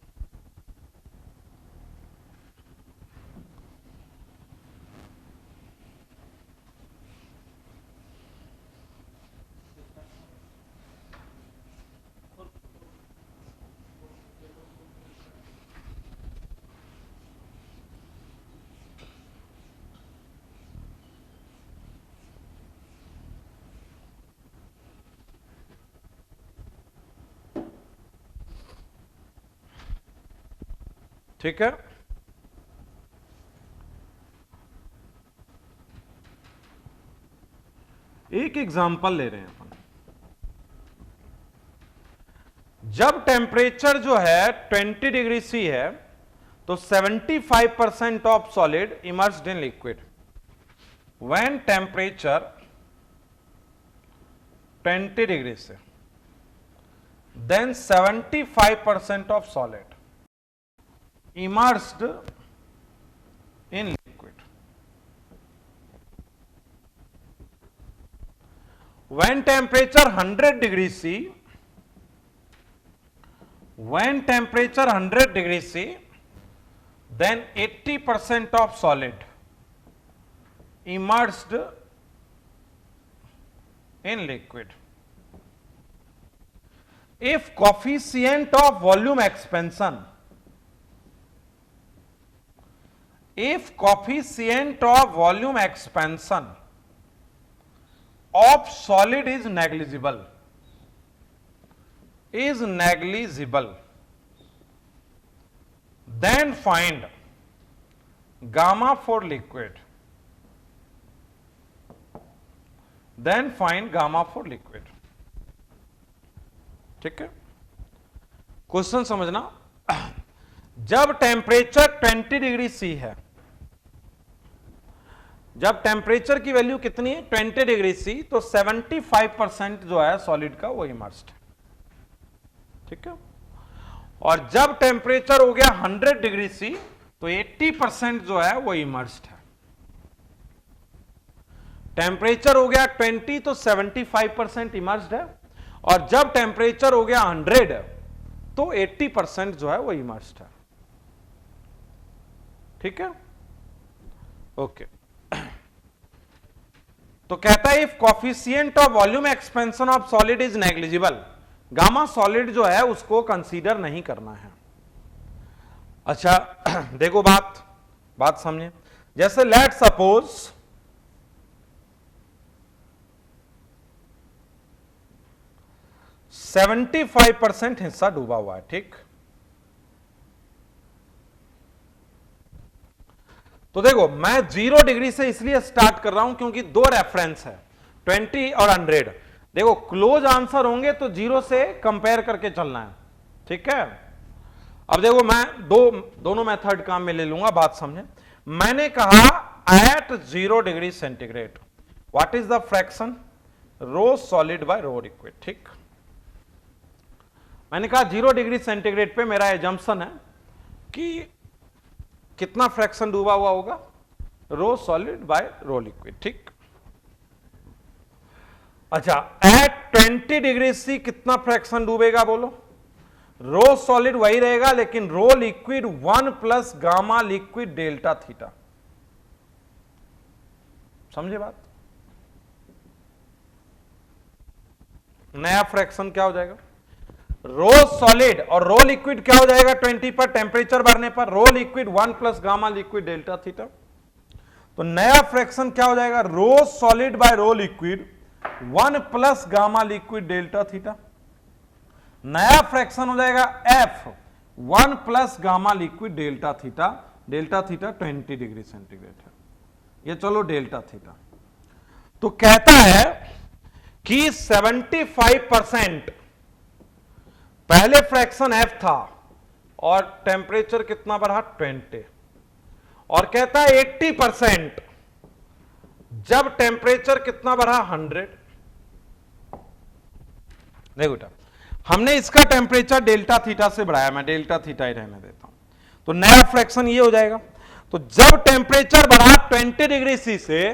ठीक है, एक एग्जांपल ले रहे हैं अपन। जब टेम्परेचर जो है 20 डिग्री सी है तो 75% of solid immersed in liquid. When temperature 20 degree से, then 75% of solid immersed in liquid. When temperature 100 degrees C, when temperature 100 degrees C, then 80% of solid immersed in liquid. If coefficient of volume expansion, if coefficient of volume expansion of solid is negligible, then find gamma for liquid, then find gamma for liquid. ठीक है, question समझना। जब temperature 20 degree C है, जब temperature की value कितनी है 20 degree C, तो 75% जो है सॉलिड का वो इमर्स्ड है। ठीक है, और जब टेम्परेचर हो गया 100 डिग्री सी तो 80% जो है वो इमर्स्ड है। टेम्परेचर हो गया 20 तो 75% इमर्स्ड है, और जब टेम्परेचर हो गया 100 तो 80% जो है वो इमर्स्ड है। ठीक है, ओके। तो कहता है if coefficient of volume expansion of solid is negligible, gamma solid जो है उसको कंसीडर नहीं करना है। अच्छा देखो बात समझे। जैसे लेट सपोज 75% हिस्सा डूबा हुआ है। ठीक, तो देखो मैं 0 डिग्री से इसलिए स्टार्ट कर रहा हूं क्योंकि दो रेफरेंस है 20 और 100। देखो क्लोज आंसर होंगे तो 0 से कंपेयर करके चलना है। ठीक है, अब देखो मैं दोनों मेथड काम में ले लूंगा, बात समझे। मैंने कहा at 0 degree centigrade what is the fraction rho solid by rho liquid. ठीक, मैंने कहा 0 डिग्री सेंटीग्रेड पे मेरा एजम्पशन है कि कितना फ्रैक्शन डूबा हुआ होगा, रो सॉलिड बाय रो लिक्विड। ठीक, अच्छा एट 20 डिग्री सी कितना फ्रैक्शन डूबेगा बोलो? रो सॉलिड वही रहेगा लेकिन रो liquid 1 plus gamma liquid delta theta. समझे बात? नया फ्रैक्शन क्या हो जाएगा? रो सॉलिड और रो लिक्विड क्या हो जाएगा 20 पर टेम्परेचर बढ़ने पर? Rho liquid 1 plus gamma liquid delta theta. तो नया फ्रैक्शन क्या हो जाएगा? Rho solid by rho liquid 1 plus gamma liquid delta theta. नया फ्रैक्शन हो जाएगा F 1 plus gamma liquid delta theta. Delta theta 20 degree centigrade है, ये चलो डेल्टा थीटा। तो कहता है कि 75% पहले फ्रैक्शन एफ था और टेम्परेचर कितना बढ़ा 20, और कहता है 80% जब टेम्परेचर कितना बढ़ा 100। देखो बेटा, हमने इसका टेम्परेचर डेल्टा थीटा से बढ़ाया, मैं डेल्टा थीटा ही रहने देता हूं, तो नया फ्रैक्शन ये हो जाएगा। तो जब टेम्परेचर बढ़ा 20 डिग्री सी से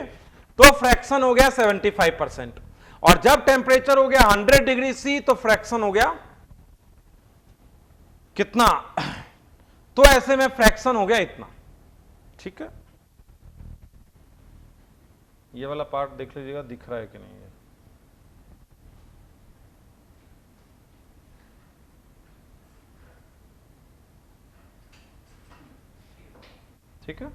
तो फ्रैक्शन हो गया 75%, और जब टेम्परेचर हो गया 100 डिग्री सी तो फ्रैक्शन हो गया कितना? तो ऐसे में फ्रैक्शन हो गया इतना। ठीक है, ये वाला पार्ट देख लीजिएगा दिख रहा है कि नहीं है। ठीक है,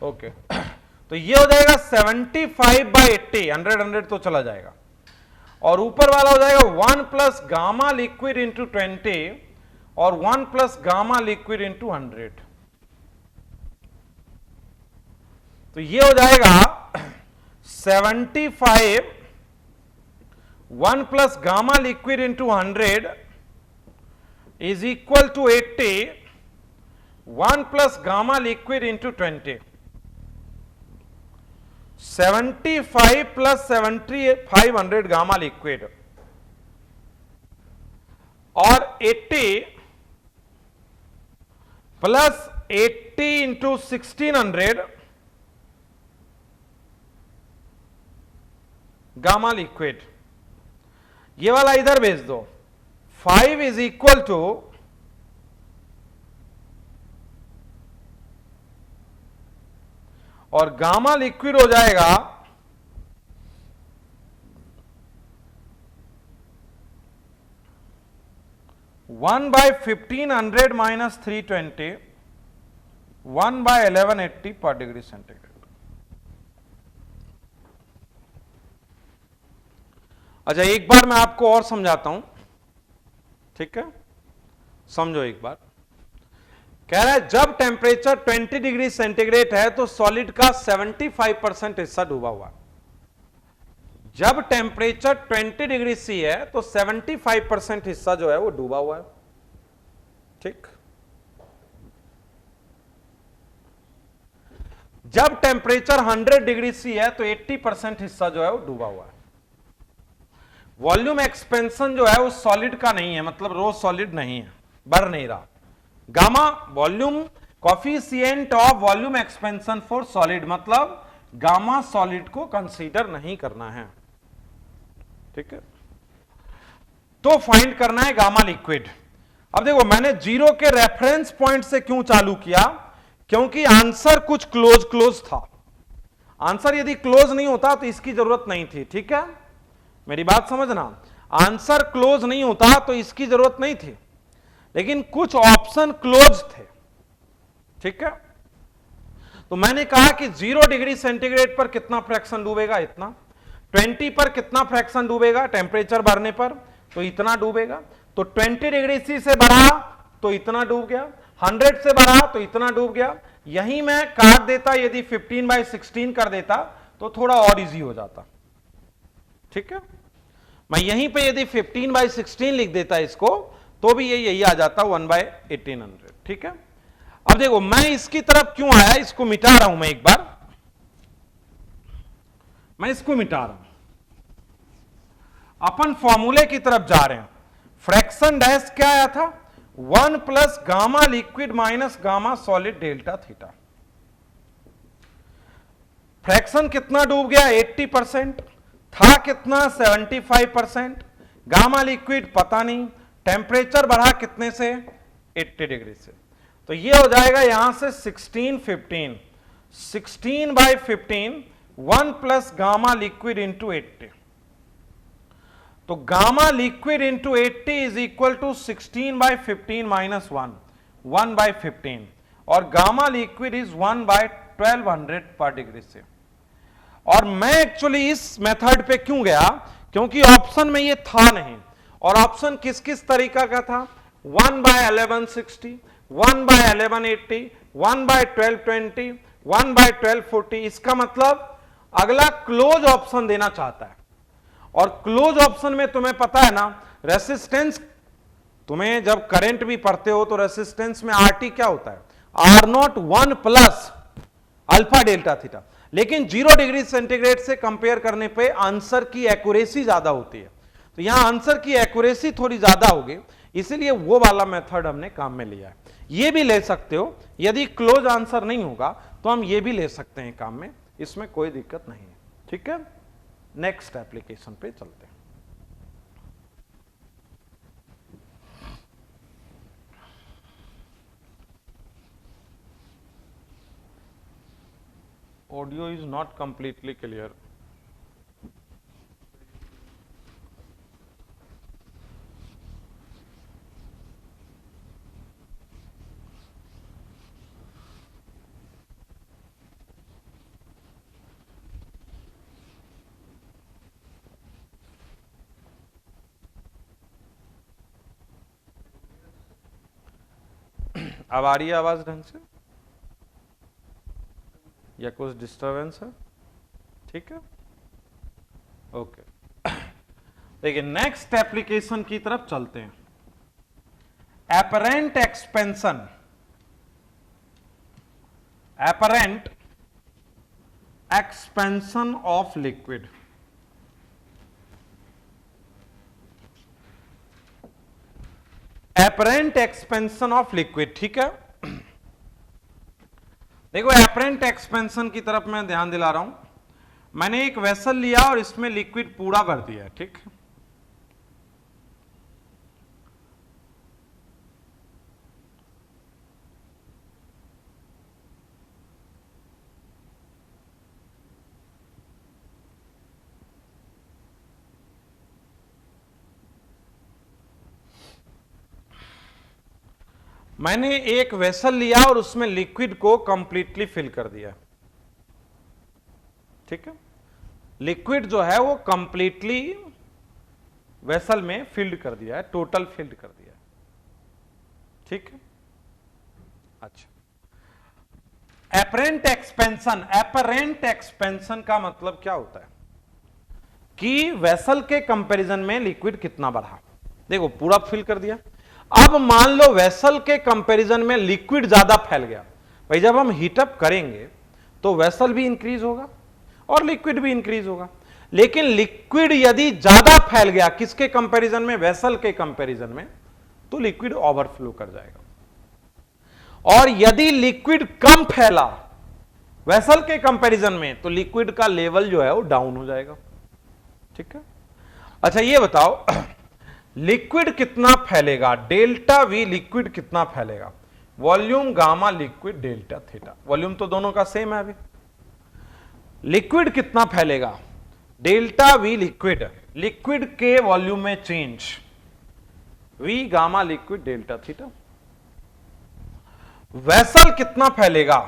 ओके। तो ये हो जाएगा 75/80, 100 तो चला जाएगा, और ऊपर वाला हो जाएगा 1 प्लस गामा लिक्विड इंटू 20 और 1 प्लस गामा लिक्विड इंटू 100। तो ये हो जाएगा 75 1 plus gamma liquid into 100 is equal to 80 1 plus gamma liquid into 20। 75 plus 7500 gamma liquid और 80 प्लस 80 इंटू 1600 गामा लिक्विड। ये वाला इधर भेज दो। 5 इज इक्वल टू और गामा लिक्विड हो जाएगा 1/1500 माइनस 320 1/1180 पर डिग्री सेंटीग्रेड। अच्छा, एक बार मैं आपको और समझाता हूं, ठीक है, समझो एक बार। कह रहा है जब टेम्परेचर 20 डिग्री सेंटीग्रेड है तो सॉलिड का 75% हिस्सा डूबा हुआ है। जब टेम्परेचर 20 डिग्री सी है तो 75% हिस्सा जो है वो डूबा हुआ है। ठीक, जब टेम्परेचर 100 डिग्री सी है तो 80% हिस्सा जो है वो डूबा हुआ है। वॉल्यूम एक्सपेंशन जो है वो सॉलिड का नहीं है, मतलब रो सॉलिड नहीं है, बढ़ नहीं रहा। Gamma volume coefficient of volume expansion for solid, मतलब गामा सॉलिड को कंसीडर नहीं करना है। ठीक है, तो फाइंड करना है गामा लिक्विड। अब देखो मैंने 0 के रेफरेंस पॉइंट से क्यों चालू किया, क्योंकि आंसर कुछ क्लोज था। आंसर यदि क्लोज नहीं होता तो इसकी जरूरत नहीं थी। ठीक है, मेरी बात समझना, आंसर क्लोज नहीं होता तो इसकी जरूरत नहीं थी, लेकिन कुछ ऑप्शन क्लोज थे। ठीक है, तो मैंने कहा कि 0 डिग्री सेंटीग्रेड पर कितना फ्रैक्शन डूबेगा, इतना। 20 पर कितना फ्रैक्शन डूबेगा टेम्परेचर बढ़ने पर, तो इतना डूबेगा। तो 20 डिग्री सी से बढ़ा तो इतना डूब गया, 100 से बढ़ा तो इतना डूब गया। यही मैं काट देता, यदि 15/16 कर देता तो थोड़ा और इजी हो जाता। ठीक है, मैं यहीं पे यदि 15/16 लिख देता इसको तो भी ये यही आ जाता 1/1800। ठीक है, अब देखो मैं इसकी तरफ क्यों आया, इसको मिटा रहा हूं मैं एक बार, मैं इसको मिटा रहा हूं, अपन फॉर्मूले की तरफ जा रहे हैं। फ्रैक्शन डैश क्या आया था, 1 plus gamma liquid minus gamma solid delta theta. Fraction कितना डूब गया, 80%, था कितना 75%, गामा लिक्विड पता नहीं, टेम्परेचर बढ़ा कितने से 80 डिग्री से, तो ये हो जाएगा यहां से 16 15, 16/15, 1 प्लस गामा लिक्विड इंटू 80, तो gamma liquid into 80 is equal to 16/15 minus 1, 1/15, और गामा लिक्विड इज 1/1200 पर डिग्री से। और मैं एक्चुअली इस मेथड पे क्यों गया, क्योंकि ऑप्शन में ये था नहीं, और ऑप्शन किस किस तरीका का था, 1/1160, 1/1180, 1/1220, 1/1240। इसका मतलब अगला क्लोज ऑप्शन देना चाहता है, और क्लोज ऑप्शन में तुम्हें पता है ना, रेसिस्टेंस, तुम्हें जब करंट भी पढ़ते हो तो रेसिस्टेंस में आरटी क्या होता है, R0 1 plus alpha delta theta, लेकिन 0 डिग्री सेंटीग्रेड से कंपेयर करने पे आंसर की एक्यूरेसी ज्यादा होती है, तो यहां आंसर की एक्यूरेसी थोड़ी ज्यादा होगी, इसीलिए वो वाला मेथड हमने काम में लिया है। ये भी ले सकते हो, यदि क्लोज आंसर नहीं होगा तो हम ये भी ले सकते हैं काम में, इसमें कोई दिक्कत नहीं है। ठीक है, नेक्स्ट एप्लीकेशन पे चलते हैं। Audio is not completely clear. अब आ रही है आवाज ढंग से या कुछ डिस्टरबेंस है? ठीक है, ओके। देखिए नेक्स्ट एप्लीकेशन की तरफ चलते हैं। Apparent expansion, apparent expansion of liquid. Apparent expansion of liquid, ठीक है। देखो एपरेंट एक्सपेंशन की तरफ मैं ध्यान दिला रहा हूं। मैंने एक वेसल लिया और इसमें लिक्विड पूरा भर दिया, ठीक। मैंने एक वेसल लिया और उसमें लिक्विड को कंप्लीटली फिल कर दिया, ठीक है। लिक्विड जो है वो कंप्लीटली वेसल में फिल्ड कर दिया है, टोटल फिल्ड कर दिया है, ठीक है। अच्छा, एपरेंट एक्सपेंशन, एपरेंट एक्सपेंशन का मतलब क्या होता है कि वेसल के कंपैरिजन में लिक्विड कितना बढ़ा। देखो पूरा फिल कर दिया, अब मान लो वेसल के कंपैरिजन में लिक्विड ज्यादा फैल गया, भाई जब हम हीटअप करेंगे तो वेसल भी इंक्रीज होगा और लिक्विड भी इंक्रीज होगा, लेकिन लिक्विड यदि ज्यादा फैल गया किसके कंपैरिजन में, वेसल के कंपैरिजन में, तो लिक्विड ओवरफ्लो कर जाएगा। और यदि लिक्विड कम फैला वेसल के कंपैरिजन में तो लिक्विड का लेवल जो है वो डाउन हो जाएगा, ठीक है। अच्छा ये बताओ लिक्विड कितना फैलेगा, डेल्टा वी लिक्विड कितना फैलेगा, volume gamma liquid delta theta, volume तो दोनों का सेम है अभी। लिक्विड कितना फैलेगा, डेल्टा वी लिक्विड, लिक्विड के वॉल्यूम में change, V gamma liquid delta theta. Vessel कितना फैलेगा,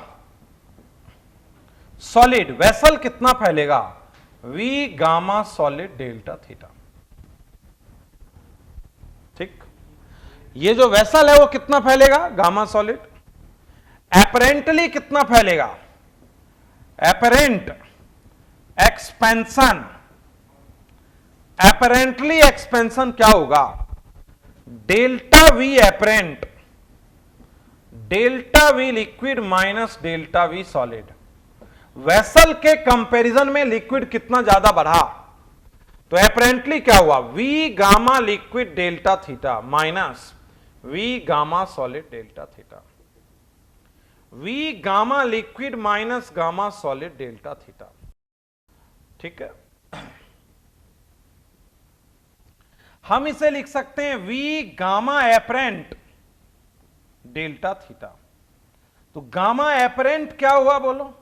सॉलिड वेसल कितना फैलेगा, V gamma solid delta theta, ठीक। ये जो वेसल है वो कितना फैलेगा, गामा सॉलिड। एपरेंटली कितना फैलेगा, एपरेंट एक्सपेंशन, एपरेंटली एक्सपेंशन क्या होगा, delta V apparent, delta V liquid minus delta V solid, vessel के कंपैरिजन में लिक्विड कितना ज्यादा बढ़ा, तो एपरेंटली क्या हुआ, V gamma liquid delta theta minus V gamma solid delta theta, V gamma liquid minus gamma solid delta theta. ठीक है, हम इसे लिख सकते हैं V gamma apparent delta theta. तो गामा एपरेंट क्या हुआ बोलो,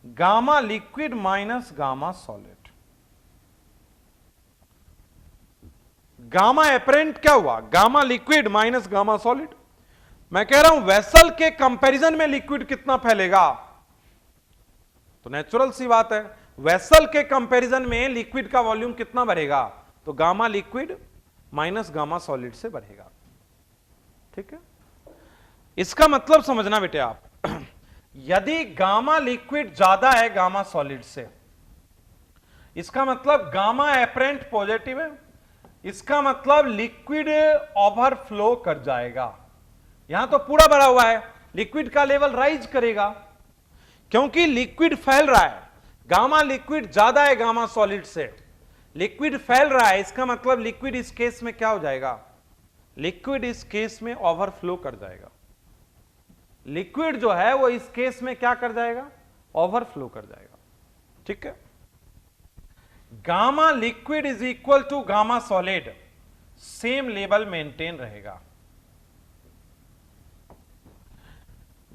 gamma liquid minus gamma solid. Gamma apparent क्या हुआ, gamma liquid minus gamma solid. मैं कह रहा हूं वेसल के कंपैरिजन में लिक्विड कितना फैलेगा, तो नेचुरल सी बात है, वेसल के कंपैरिजन में लिक्विड का वॉल्यूम कितना बढ़ेगा, तो gamma liquid minus gamma solid से बढ़ेगा। ठीक है, इसका मतलब समझना बेटे आप, यदि गामा लिक्विड ज्यादा है गामा सॉलिड से, इसका मतलब गामा एपरेंट पॉजिटिव है, इसका मतलब लिक्विड ओवरफ्लो कर जाएगा। यहां तो पूरा भरा हुआ है, लिक्विड का लेवल राइज करेगा क्योंकि लिक्विड फैल रहा है, गामा लिक्विड ज्यादा है गामा सॉलिड से, लिक्विड फैल रहा है, इसका मतलब लिक्विड इस केस में क्या हो जाएगा, लिक्विड इस केस में ओवरफ्लो कर जाएगा। लिक्विड जो है वो इस केस में क्या कर जाएगा, ओवरफ्लो कर जाएगा। ठीक है, gamma liquid is equal to gamma solid, same level maintain रहेगा।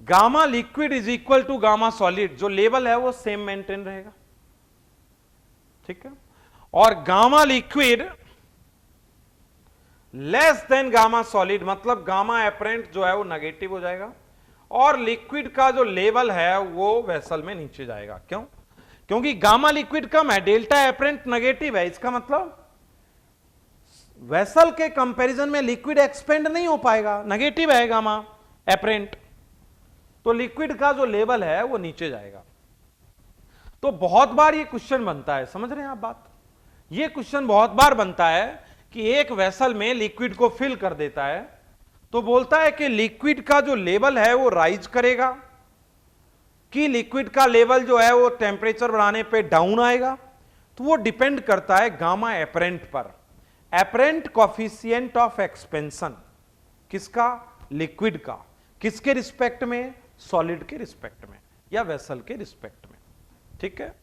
Gamma liquid is equal to gamma solid, जो लेवल है वो सेम मेंटेन रहेगा। ठीक है, और gamma liquid less than gamma solid, मतलब गामा एपरेंट जो है वो नेगेटिव हो जाएगा और लिक्विड का जो लेवल है वो वेसल में नीचे जाएगा। क्यों, क्योंकि गामा लिक्विड कम है, डेल्टा एपरेंट नेगेटिव है, इसका मतलब वेसल के कंपैरिजन में लिक्विड एक्सपेंड नहीं हो पाएगा, नेगेटिव है गामा एपरेंट, तो लिक्विड का जो लेवल है वो नीचे जाएगा। तो बहुत बार ये क्वेश्चन बनता है, समझ रहे हैं आप बात, ये क्वेश्चन बहुत बार बनता है कि एक वेसल में लिक्विड को फिल कर देता है तो बोलता है कि लिक्विड का जो लेवल है वो राइज करेगा कि लिक्विड का लेवल जो है वो टेम्परेचर बढ़ाने पे डाउन आएगा। तो वो डिपेंड करता है गामा एपरेंट पर, एपरेंट कोफिशिएंट ऑफ एक्सपेंशन किसका, लिक्विड का, किसके रिस्पेक्ट में, सॉलिड के रिस्पेक्ट में या वेसल के रिस्पेक्ट में। ठीक है,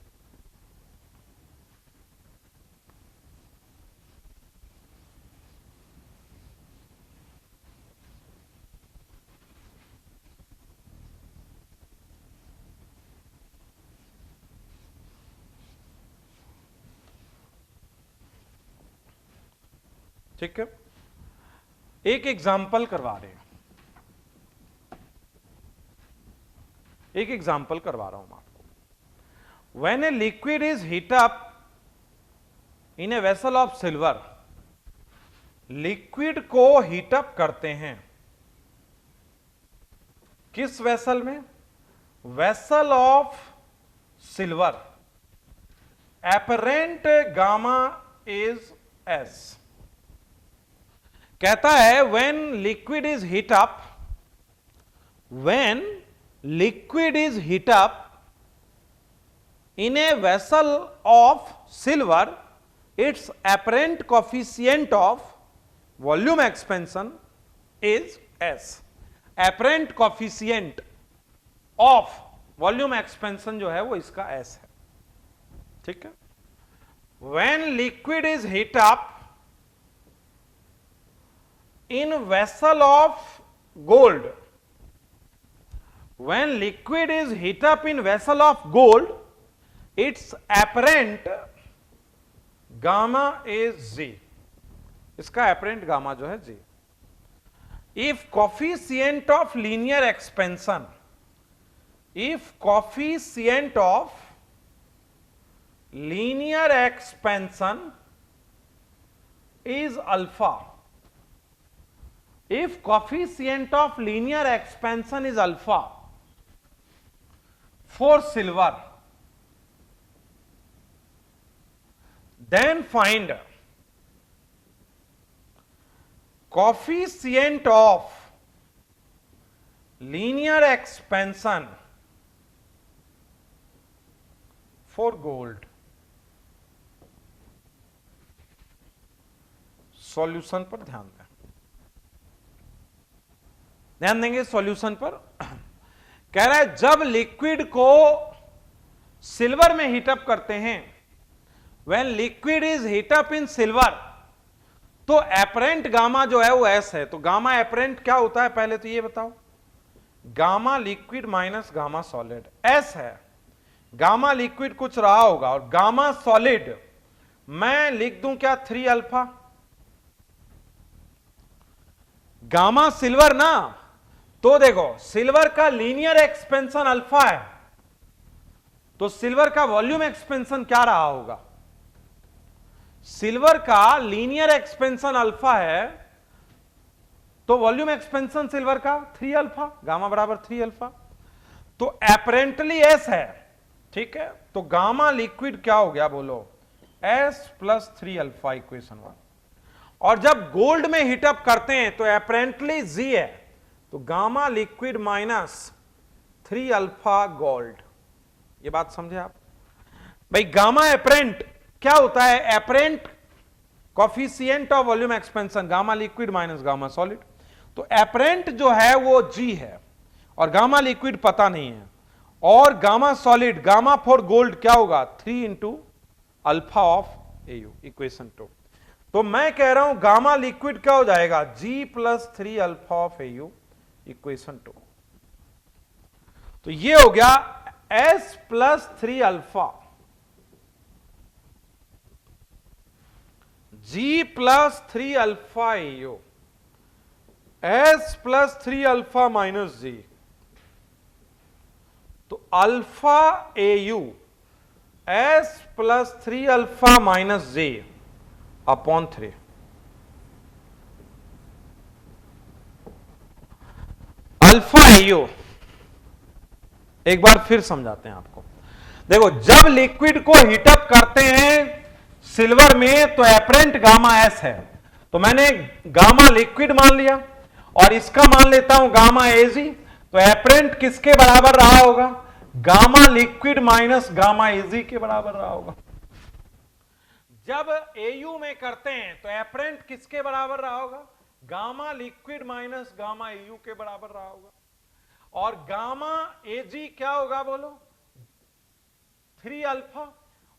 ठीक है, एक एग्जाम्पल करवा रहे हैं, एक एग्जाम्पल करवा रहा हूं मैं आपको। When a liquid is heat up in a vessel of silver, liquid को हीटअप करते हैं किस वेसल में, vessel of silver, apparent gamma is S. कहता है when liquid is heat up, when liquid is heat up in a vessel of silver, its apparent coefficient of volume expansion is S. apparent coefficient of volume expansion जो है वो इसका S है। ठीक है, when liquid is heat up in vessel of gold, when liquid is heat up in vessel of gold, its apparent gamma is G, इसका apparent gamma जो है G. If coefficient of linear expansion, if coefficient of linear expansion is alpha, if coefficient of linear expansion is alpha for silver, then find coefficient of linear expansion for gold. Solution पर ध्यान दें, ध्यान देंगे solution पर। कह रहा है जब लिक्विड को सिल्वर में हीटअप करते हैं, when liquid is heat up in silver, तो एपरेंट गामा जो है वो एस है। तो गामा एपरेंट क्या होता है पहले तो ये बताओ। Gamma liquid minus gamma solid S है। गामा लिक्विड कुछ रहा होगा और गामा सॉलिड मैं लिख दूं क्या 3 अल्फा। गामा सिल्वर ना, तो देखो सिल्वर का लीनियर एक्सपेंशन अल्फा है, तो सिल्वर का वॉल्यूम एक्सपेंशन क्या रहा होगा। सिल्वर का लीनियर एक्सपेंशन अल्फा है, तो वॉल्यूम एक्सपेंशन सिल्वर का 3 अल्फा, गामा बराबर 3 अल्फा। तो एपरेंटली एस है, ठीक है। तो गामा लिक्विड क्या हो गया बोलो, एस प्लस 3 अल्फा इक्वेशन 1। और जब गोल्ड में हीटअप करते हैं तो एपरेंटली जी है, तो gamma liquid minus 3 alpha gold. ये बात समझे आप भाई। गामा एपरेंट क्या होता है, apparent coefficient of volume expansion gamma liquid minus gamma solid. तो एपरेंट जो है वो जी है और गामा लिक्विड पता नहीं है, और gamma solid gamma for gold क्या होगा 3 into alpha of AU equation 2। तो मैं कह रहा हूं गामा लिक्विड क्या हो जाएगा, G plus 3 alpha of AU equation 2। तो ये हो गया S plus 3 alpha, G plus 3 alpha AU, S plus 3 alpha minus G. तो alpha AU S plus 3 alpha minus J upon 3। Alpha AU एक बार फिर समझाते हैं आपको। देखो जब लिक्विड को हीटअप करते हैं सिल्वर में तो एपरेंट गामा एस है, तो मैंने गामा लिक्विड मान लिया और इसका मान लेता हूं गामा एजी। तो एपरेंट किसके बराबर रहा होगा, गामा लिक्विड माइनस गामा एजी के बराबर रहा होगा। जब एयू में करते हैं तो एपरेंट किसके बराबर रहा होगा, gamma liquid minus gamma AU के बराबर रहा होगा। और गामा एजी क्या होगा बोलो 3 अल्फा,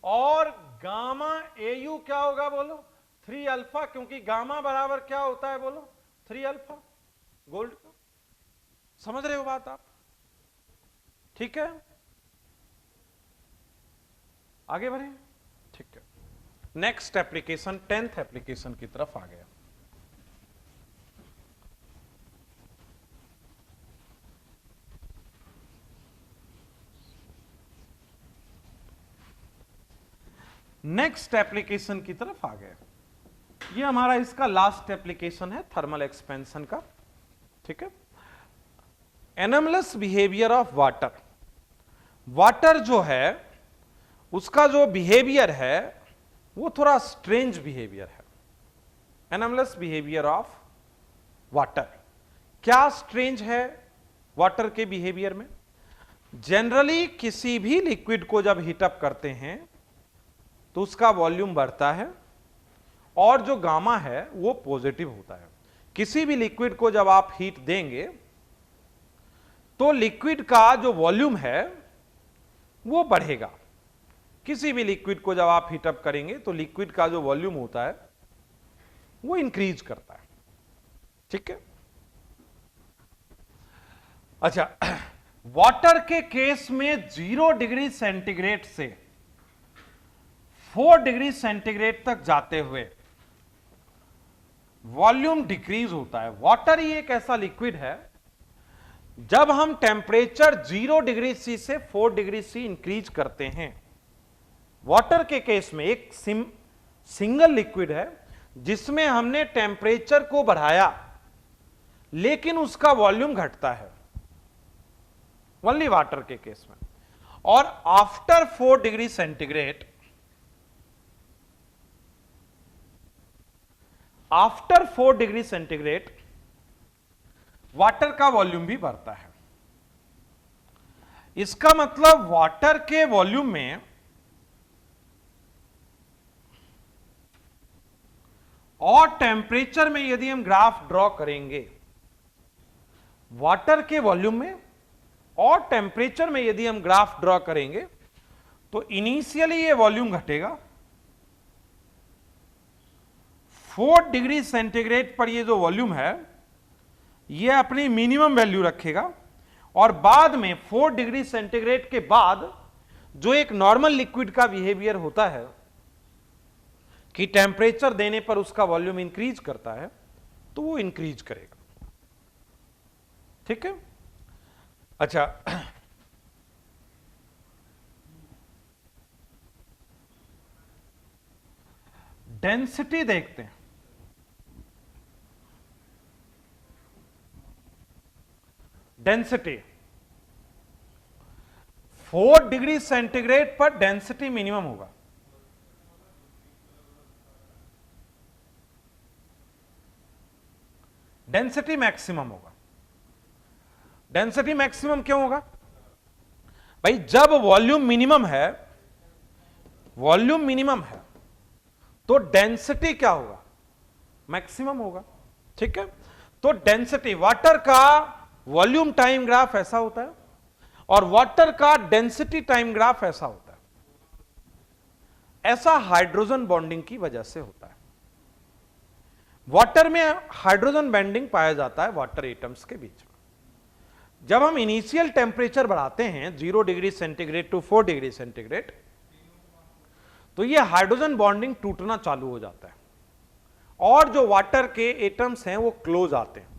और गामा एयू क्या होगा बोलो 3 अल्फा, क्योंकि गामा बराबर क्या होता है बोलो 3 अल्फा गोल्ड का। समझ रहे हो बात आप, ठीक है। आगे बढ़े, ठीक है। नेक्स्ट एप्लीकेशन 10th एप्लीकेशन की तरफ आ गया। नेक्स्ट एप्लीकेशन की तरफ आ गए। ये हमारा इसका लास्ट एप्लीकेशन है थर्मल एक्सपेंशन का, ठीक है। Anomalous behaviour of water. Water जो है उसका जो बिहेवियर है वो थोड़ा स्ट्रेंज बिहेवियर है। एनोमलस बिहेवियर ऑफ वाटर, क्या स्ट्रेंज है वाटर के बिहेवियर में। जनरली किसी भी लिक्विड को जब हीटअप करते हैं तो उसका वॉल्यूम बढ़ता है और जो गामा है वो पॉजिटिव होता है। किसी भी लिक्विड को जब आप हीट देंगे तो लिक्विड का जो वॉल्यूम है वो बढ़ेगा। किसी भी लिक्विड को जब आप हीटअप करेंगे तो लिक्विड का जो वॉल्यूम होता है वो इंक्रीज करता है, ठीक है। अच्छा, वाटर के केस में 0 डिग्री सेंटीग्रेड से 4 डिग्री सेंटीग्रेड तक जाते हुए वॉल्यूम डिक्रीज होता है। वाटर ही एक ऐसा लिक्विड है जब हम टेम्परेचर 0 डिग्री सी से 4 डिग्री सी इंक्रीज करते हैं। वाटर के केस में एक सिंगल लिक्विड है जिसमें हमने टेम्परेचर को बढ़ाया लेकिन उसका वॉल्यूम घटता है, ओनली वाटर के केस में। और after 4 degree centigrade after 4 degree centigrade water का वॉल्यूम भी बढ़ता है। इसका मतलब वाटर के वॉल्यूम में और टेम्परेचर में यदि हम ग्राफ ड्रॉ करेंगे, वाटर के वॉल्यूम में और टेम्परेचर में यदि हम ग्राफ ड्रॉ करेंगे तो इनिशियली ये वॉल्यूम घटेगा, 4 डिग्री सेंटीग्रेड पर ये जो वॉल्यूम है ये अपनी मिनिमम वैल्यू रखेगा और बाद में 4 डिग्री सेंटीग्रेड के बाद जो एक नॉर्मल लिक्विड का बिहेवियर होता है कि टेम्परेचर देने पर उसका वॉल्यूम इंक्रीज करता है, तो वो इंक्रीज करेगा। ठीक है। अच्छा, डेंसिटी देखते हैं। डेंसिटी 4 डिग्री सेंटीग्रेड पर डेंसिटी मिनिमम होगा। डेंसिटी मैक्सिमम होगा। डेंसिटी मैक्सिमम क्यों होगा भाई? जब वॉल्यूम मिनिमम है, वॉल्यूम मिनिमम है तो डेंसिटी क्या होगा? मैक्सिमम होगा। ठीक है। तो डेंसिटी, वाटर का वॉल्यूम टाइम ग्राफ ऐसा होता है और वाटर का डेंसिटी टाइम ग्राफ ऐसा होता है। ऐसा हाइड्रोजन बॉन्डिंग की वजह से होता है। वाटर में हाइड्रोजन बॉन्डिंग पाया जाता है वाटर एटम्स के बीच में। जब हम इनिशियल टेम्परेचर बढ़ाते हैं 0 degree centigrade to 4 degree centigrade, तो ये हाइड्रोजन बॉन्डिंग टूटना चालू हो जाता है और जो वाटर के एटम्स हैं वो क्लोज आते हैं।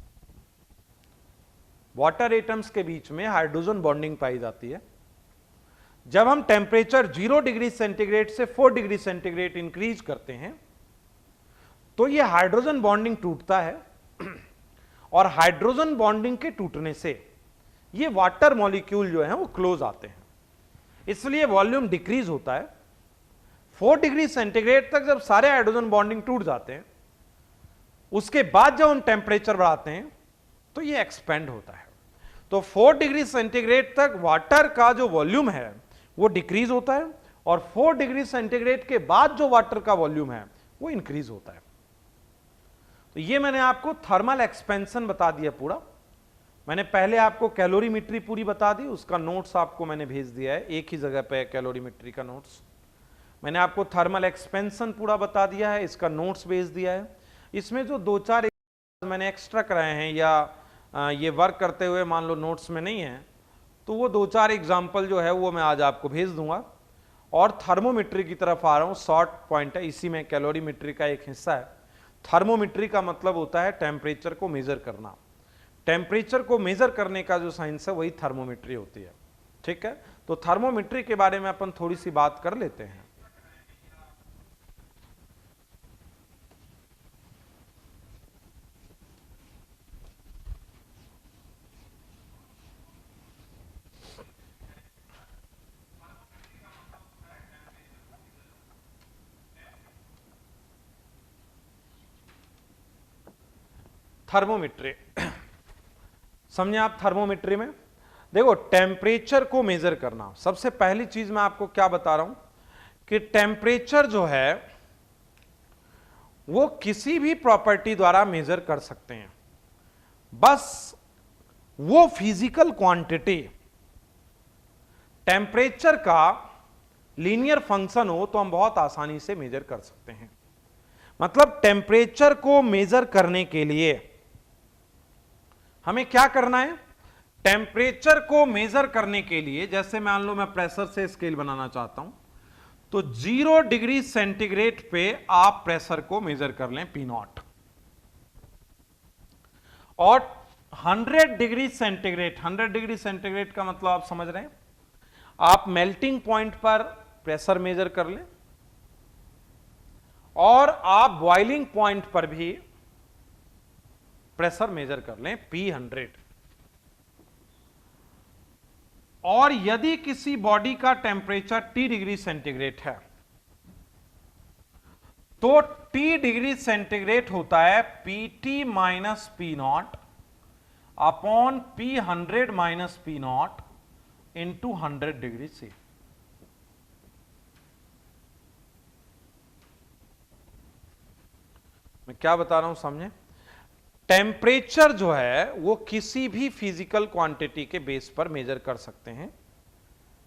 वाटर एटम्स के बीच में हाइड्रोजन बॉन्डिंग पाई जाती है। जब हम टेम्परेचर 0 डिग्री सेंटीग्रेड से 4 डिग्री सेंटीग्रेड इंक्रीज करते हैं तो ये हाइड्रोजन बॉन्डिंग टूटता है और हाइड्रोजन बॉन्डिंग के टूटने से ये वाटर मॉलिक्यूल जो है वो क्लोज आते हैं, इसलिए वॉल्यूम डिक्रीज होता है। 4 डिग्री सेंटीग्रेड तक जब सारे हाइड्रोजन बॉन्डिंग टूट जाते हैं, उसके बाद जब हम टेम्परेचर बढ़ाते हैं तो ये एक्सपेंड होता है। तो 4 डिग्री सेंटीग्रेड तक वाटर का जो वॉल्यूम है वो डिक्रीज होता है और 4 डिग्री सेंटीग्रेड के बाद जो वाटर का वॉल्यूम है वो इंक्रीज होता है। तो ये मैंने आपको थर्मल एक्सपेंशन बता दिया पूरा। मैंने पहले आपको कैलोरीमेट्री पूरी बता दी, उसका नोट्स आपको मैंने भेज दिया है, एक ही जगह पे कैलोरीमेट्री का नोट्स। मैंने आपको थर्मल एक्सपेंशन पूरा बता दिया है, इसका नोट्स भेज दिया है। इसमें जो 2-4 मैंने एक्स्ट्रा कराए हैं या ये वर्क करते हुए मान लो नोट्स में नहीं है, तो वो 2-4 एग्जाम्पल जो है वो मैं आज आपको भेज दूंगा। और थर्मोमेट्री की तरफ आ रहा हूँ, शॉर्ट पॉइंट है, इसी में कैलोरीमेट्री का एक हिस्सा है। थर्मोमेट्री का मतलब होता है टेम्परेचर को मेजर करना। टेम्परेचर को मेजर करने का जो साइंस है वही थर्मोमेट्री होती है। ठीक है। तो थर्मोमेट्री के बारे में अपन थोड़ी सी बात कर लेते हैं। थर्मोमेट्री समझे आप? थर्मोमेट्री में देखो, टेम्परेचर को मेजर करना, सबसे पहली चीज मैं आपको क्या बता रहा हूं कि टेम्परेचर जो है वो किसी भी प्रॉपर्टी द्वारा मेजर कर सकते हैं। बस वो फिजिकल क्वांटिटी टेम्परेचर का लीनियर फंक्शन हो तो हम बहुत आसानी से मेजर कर सकते हैं। मतलब टेम्परेचर को मेजर करने के लिए हमें क्या करना है? टेम्परेचर को मेजर करने के लिए, जैसे मान लो मैं प्रेशर से स्केल बनाना चाहता हूं, तो 0 डिग्री सेंटीग्रेड पे आप प्रेशर को मेजर कर लें P0, और 100 डिग्री सेंटीग्रेड, 100 डिग्री सेंटीग्रेड का मतलब आप समझ रहे हैं, आप मेल्टिंग पॉइंट पर प्रेशर मेजर कर लें और आप बॉइलिंग पॉइंट पर भी प्रेशर मेजर कर लें P100। और यदि किसी बॉडी का टेम्परेचर T डिग्री सेंटीग्रेड है तो T डिग्री सेंटीग्रेड होता है PT minus P not upon P100 minus P not into 100 degree C। मैं क्या बता रहा हूं समझे? टेम्परेचर जो है वो किसी भी फिजिकल क्वांटिटी के बेस पर मेजर कर सकते हैं,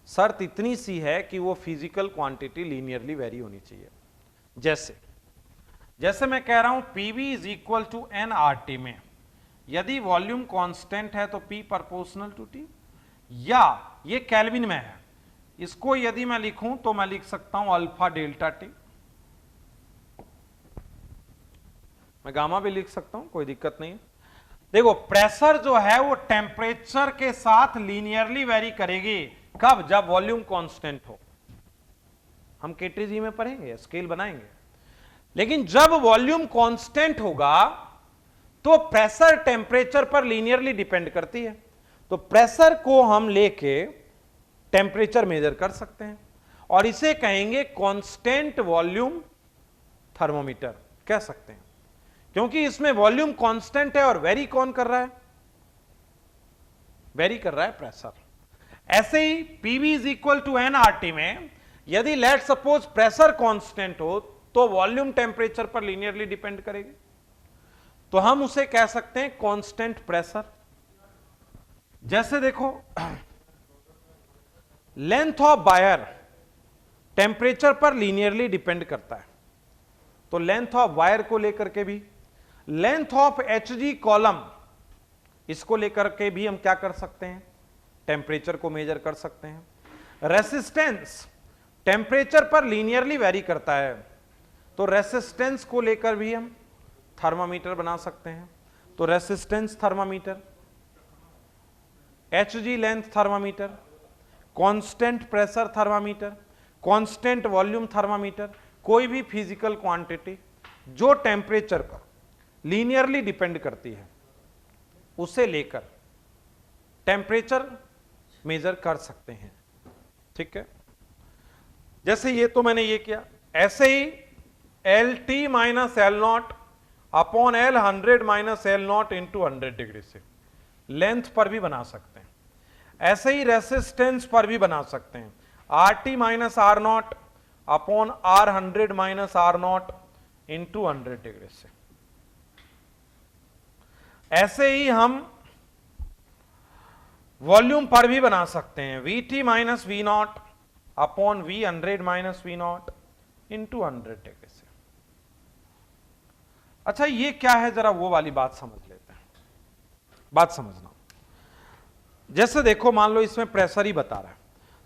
शर्त इतनी सी है कि वो फिजिकल क्वांटिटी लीनियरली वेरी होनी चाहिए। जैसे मैं कह रहा हूं PV is equal to nRT में यदि वॉल्यूम कांस्टेंट है तो P प्रोपोर्शनल टू T, या ये केल्विन में है, इसको यदि मैं लिखूं तो मैं लिख सकता हूं अल्फा डेल्टा T। मैं गामा भी लिख सकता हूं, कोई दिक्कत नहीं है। देखो प्रेशर जो है वो टेम्परेचर के साथ लीनियरली वेरी करेगी, कब? जब वॉल्यूम कांस्टेंट हो। हम केटीजी में पढ़ेंगे, स्केल बनाएंगे। लेकिन जब वॉल्यूम कांस्टेंट होगा तो प्रेशर टेम्परेचर पर लीनियरली डिपेंड करती है, तो प्रेशर को हम लेके टेम्परेचर मेजर कर सकते हैं और इसे कहेंगे कांस्टेंट वॉल्यूम थर्मोमीटर कह सकते हैं, क्योंकि इसमें वॉल्यूम कांस्टेंट है और वेरी कौन कर रहा है? वेरी कर रहा है प्रेशर। ऐसे ही PV is equal to nRT में यदि लेट सपोज प्रेशर कांस्टेंट हो तो वॉल्यूम टेम्परेचर पर लीनियरली डिपेंड करेगी, तो हम उसे कह सकते हैं कांस्टेंट प्रेशर। जैसे देखो लेंथ ऑफ वायर टेम्परेचर पर लीनियरली डिपेंड करता है, तो लेंथ ऑफ वायर को लेकर के भी, लेंथ ऑफ HG कॉलम इसको लेकर के भी हम क्या कर सकते हैं? टेम्परेचर को मेजर कर सकते हैं। रेसिस्टेंस टेम्परेचर पर लीनियरली वेरी करता है, तो रेसिस्टेंस को लेकर भी हम थर्मामीटर बना सकते हैं, तो resistance thermometer, HG length thermometer, constant pressure thermometer, constant volume thermometer, कोई भी फिजिकल क्वांटिटी जो टेम्परेचर पर लीनियरली डिपेंड करती है उसे लेकर टेम्परेचर मेजर कर सकते हैं। ठीक है, जैसे ये तो मैंने ये किया, ऐसे ही LT minus L not upon L 100 minus L not into 100 degree से लेंथ पर भी बना सकते हैं। ऐसे ही रेसिस्टेंस पर भी बना सकते हैं, RT minus R naught upon R 100 minus R naught into 100 degree से। ऐसे ही हम वॉल्यूम पर भी बना सकते हैं, VT minus V naught upon V100 minus V naught into 100 degree से। अच्छा ये क्या है, जरा वो वाली बात समझ लेते हैं। बात समझना, जैसे देखो मान लो इसमें प्रेशर ही बता रहा है,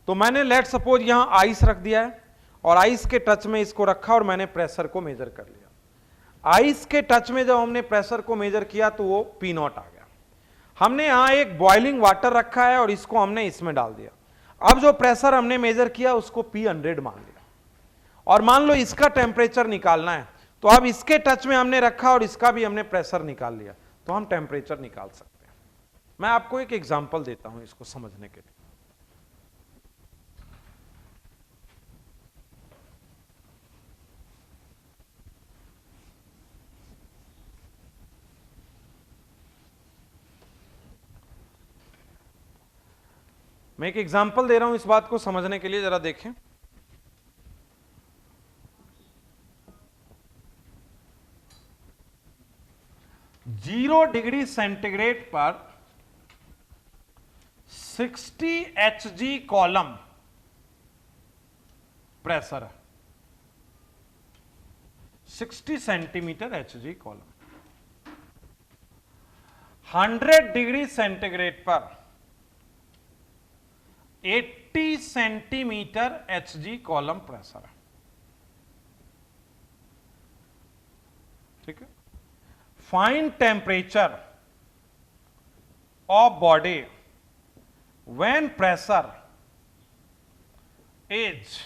तो मैंने लेट सपोज यहां आइस रख दिया है और आइस के टच में इसको रखा और मैंने प्रेशर को मेजर कर लिया। आइस के टच में जब हमने प्रेशर को मेजर किया तो वो P नॉट आ गया। हमने यहां एक बॉइलिंग वाटर रखा है और इसको हमने इसमें डाल दिया। अब जो प्रेशर हमने मेजर किया उसको P100 मान लिया और मान लो इसका टेम्परेचर निकालना है, तो अब इसके टच में हमने रखा और इसका भी हमने प्रेशर निकाल लिया, तो हम टेम्परेचर निकाल सकते हैं। मैं आपको एक एग्जांपल देता हूं इसको समझने के लिए। मैं एक एग्जांपल दे रहा हूं इस बात को समझने के लिए, जरा देखें। जीरो डिग्री सेंटीग्रेड पर 60 HG कॉलम प्रेशर है, 60 centimetre HG column. 100 degree centigrade पर 80 सेंटीमीटर HG कॉलम प्रेशर है। ठीक है, find temperature of body when pressure is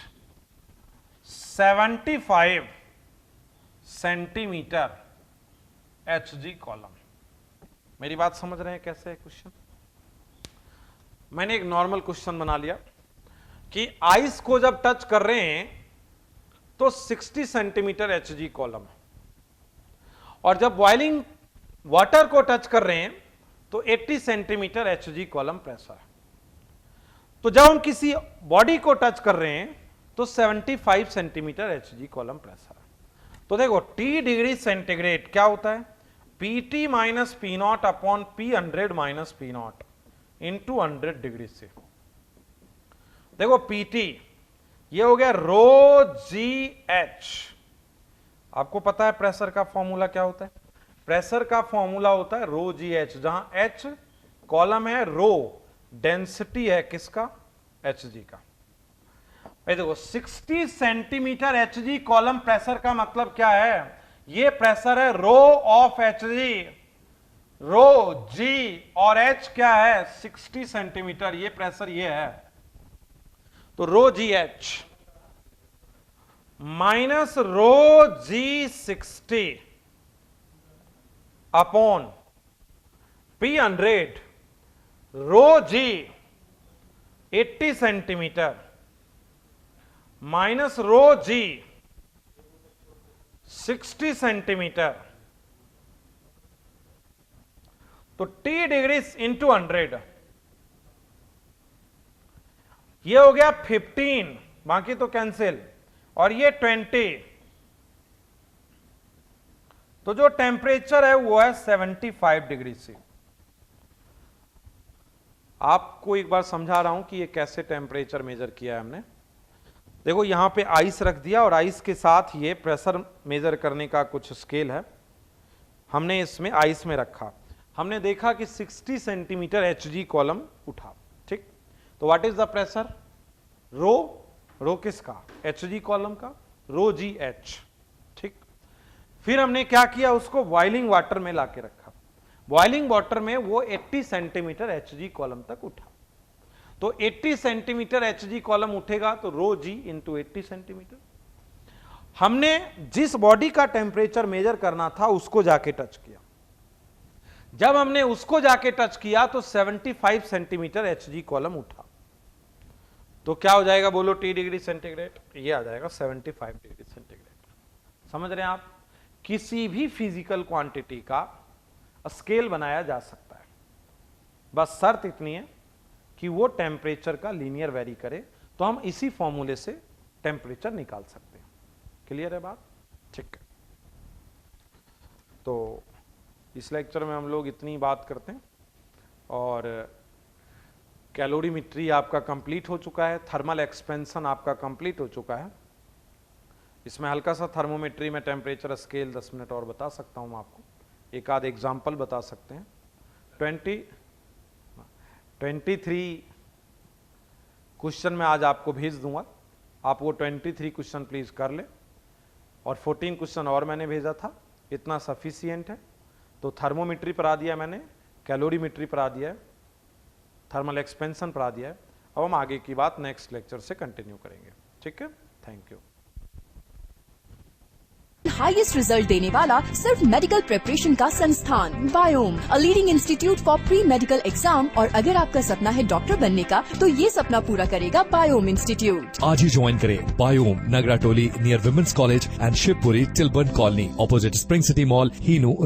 75 centimetre HG column. मेरी बात समझ रहे हैं कैसे है क्वेश्चन? मैंने एक नॉर्मल क्वेश्चन बना लिया कि आइस को जब टच कर रहे हैं तो 60 सेंटीमीटर Hg कॉलम है, और जब बॉइलिंग वाटर को टच कर रहे हैं तो 80 सेंटीमीटर Hg कॉलम प्रेशर है। तो जब हम किसी बॉडी को टच कर रहे हैं तो 75 सेंटीमीटर Hg कॉलम प्रेशर है। तो देखो T डिग्री सेंटीग्रेड क्या होता है, PT minus P not upon P100 minus P not into 100 degree से। देखो PT ये हो गया रो जी एच। आपको पता है प्रेशर का फॉर्मूला क्या होता है, प्रेशर का फॉर्मूला होता है रो जी एच, जहां एच कॉलम है, रो डेंसिटी है किसका, Hg का। भाई देखो 60 सेंटीमीटर Hg कॉलम प्रेशर का मतलब क्या है, ये प्रेशर है रो ऑफ Hg, रो जी और H क्या है 60 सेंटीमीटर, ये प्रेशर ये है। तो रो जी एच माइनस रो जी 60 अपॉन P100 रो जी 80 सेंटीमीटर माइनस रो जी 60 सेंटीमीटर, तो T डिग्री इंटू 100, ये हो गया 15, बाकी तो कैंसिल, और ये 20। तो जो टेम्परेचर है वो है 75 डिग्री से। आपको एक बार समझा रहा हूं कि ये कैसे टेम्परेचर मेजर किया है हमने। देखो यहां पे आइस रख दिया और आइस के साथ ये प्रेशर मेजर करने का कुछ स्केल है, हमने इसमें आइस में रखा, हमने देखा कि 60 सेंटीमीटर Hg कॉलम उठा, ठीक। तो व्हाट इज द प्रेशर, रो किसका, Hg कॉलम का, रो जी एच, ठीक। फिर हमने क्या किया, उसको बॉइलिंग वाटर में लाके रखा, बॉइलिंग वाटर में वो 80 सेंटीमीटर Hg कॉलम तक उठा। तो 80 सेंटीमीटर Hg कॉलम उठेगा तो रो जी इंटू 80 सेंटीमीटर। हमने जिस बॉडी का टेम्परेचर मेजर करना था उसको जाके टच किया, जब हमने उसको जाके टच किया तो 75 सेंटीमीटर Hg कॉलम उठा। तो क्या हो जाएगा बोलो, T डिग्री सेंटीग्रेड, ये आ जाएगा 75 डिग्री सेंटीग्रेड। समझ रहे हैं आप, किसी भी फिजिकल क्वांटिटी का स्केल बनाया जा सकता है, बस शर्त इतनी है कि वो टेम्परेचर का लीनियर वेरी करे, तो हम इसी फॉर्मूले से टेम्परेचर निकाल सकते हैं। क्लियर है बात, ठीक है। तो इस लेक्चर में हम लोग इतनी बात करते हैं, और कैलोरीमेट्री आपका कंप्लीट हो चुका है, थर्मल एक्सपेंशन आपका कंप्लीट हो चुका है। इसमें हल्का सा थर्मोमेट्री में टेम्परेचर स्केल 10 मिनट और बता सकता हूं आपको, एक आध एग्जाम्पल बता सकते हैं। 23 क्वेश्चन में आज आपको भेज दूंगा, आप वो 23 क्वेश्चन प्लीज कर ले, और 14 क्वेश्चन और मैंने भेजा था, इतना सफिशियंट है। तो थर्मोमेट्री पढ़ा दिया मैंने, कैलोरीमेट्री पढ़ा दिया है, थर्मल एक्सपेंशन पढ़ा दिया है। अब हम आगे की बात नेक्स्ट लेक्चर से कंटिन्यू करेंगे, ठीक है। Thank you. हाईएस्ट रिजल्ट देने वाला सिर्फ मेडिकल प्रिपरेशन का संस्थान biome, a leading institute for pre medical exam. और अगर आपका सपना है डॉक्टर बनने का, तो ये सपना पूरा करेगा बायोम इंस्टीट्यूट। आज ही ज्वाइन करें Biome, Nagra Toli near women's college and Shivpuri Tilburn colony, opposite spring city mall, हीनू,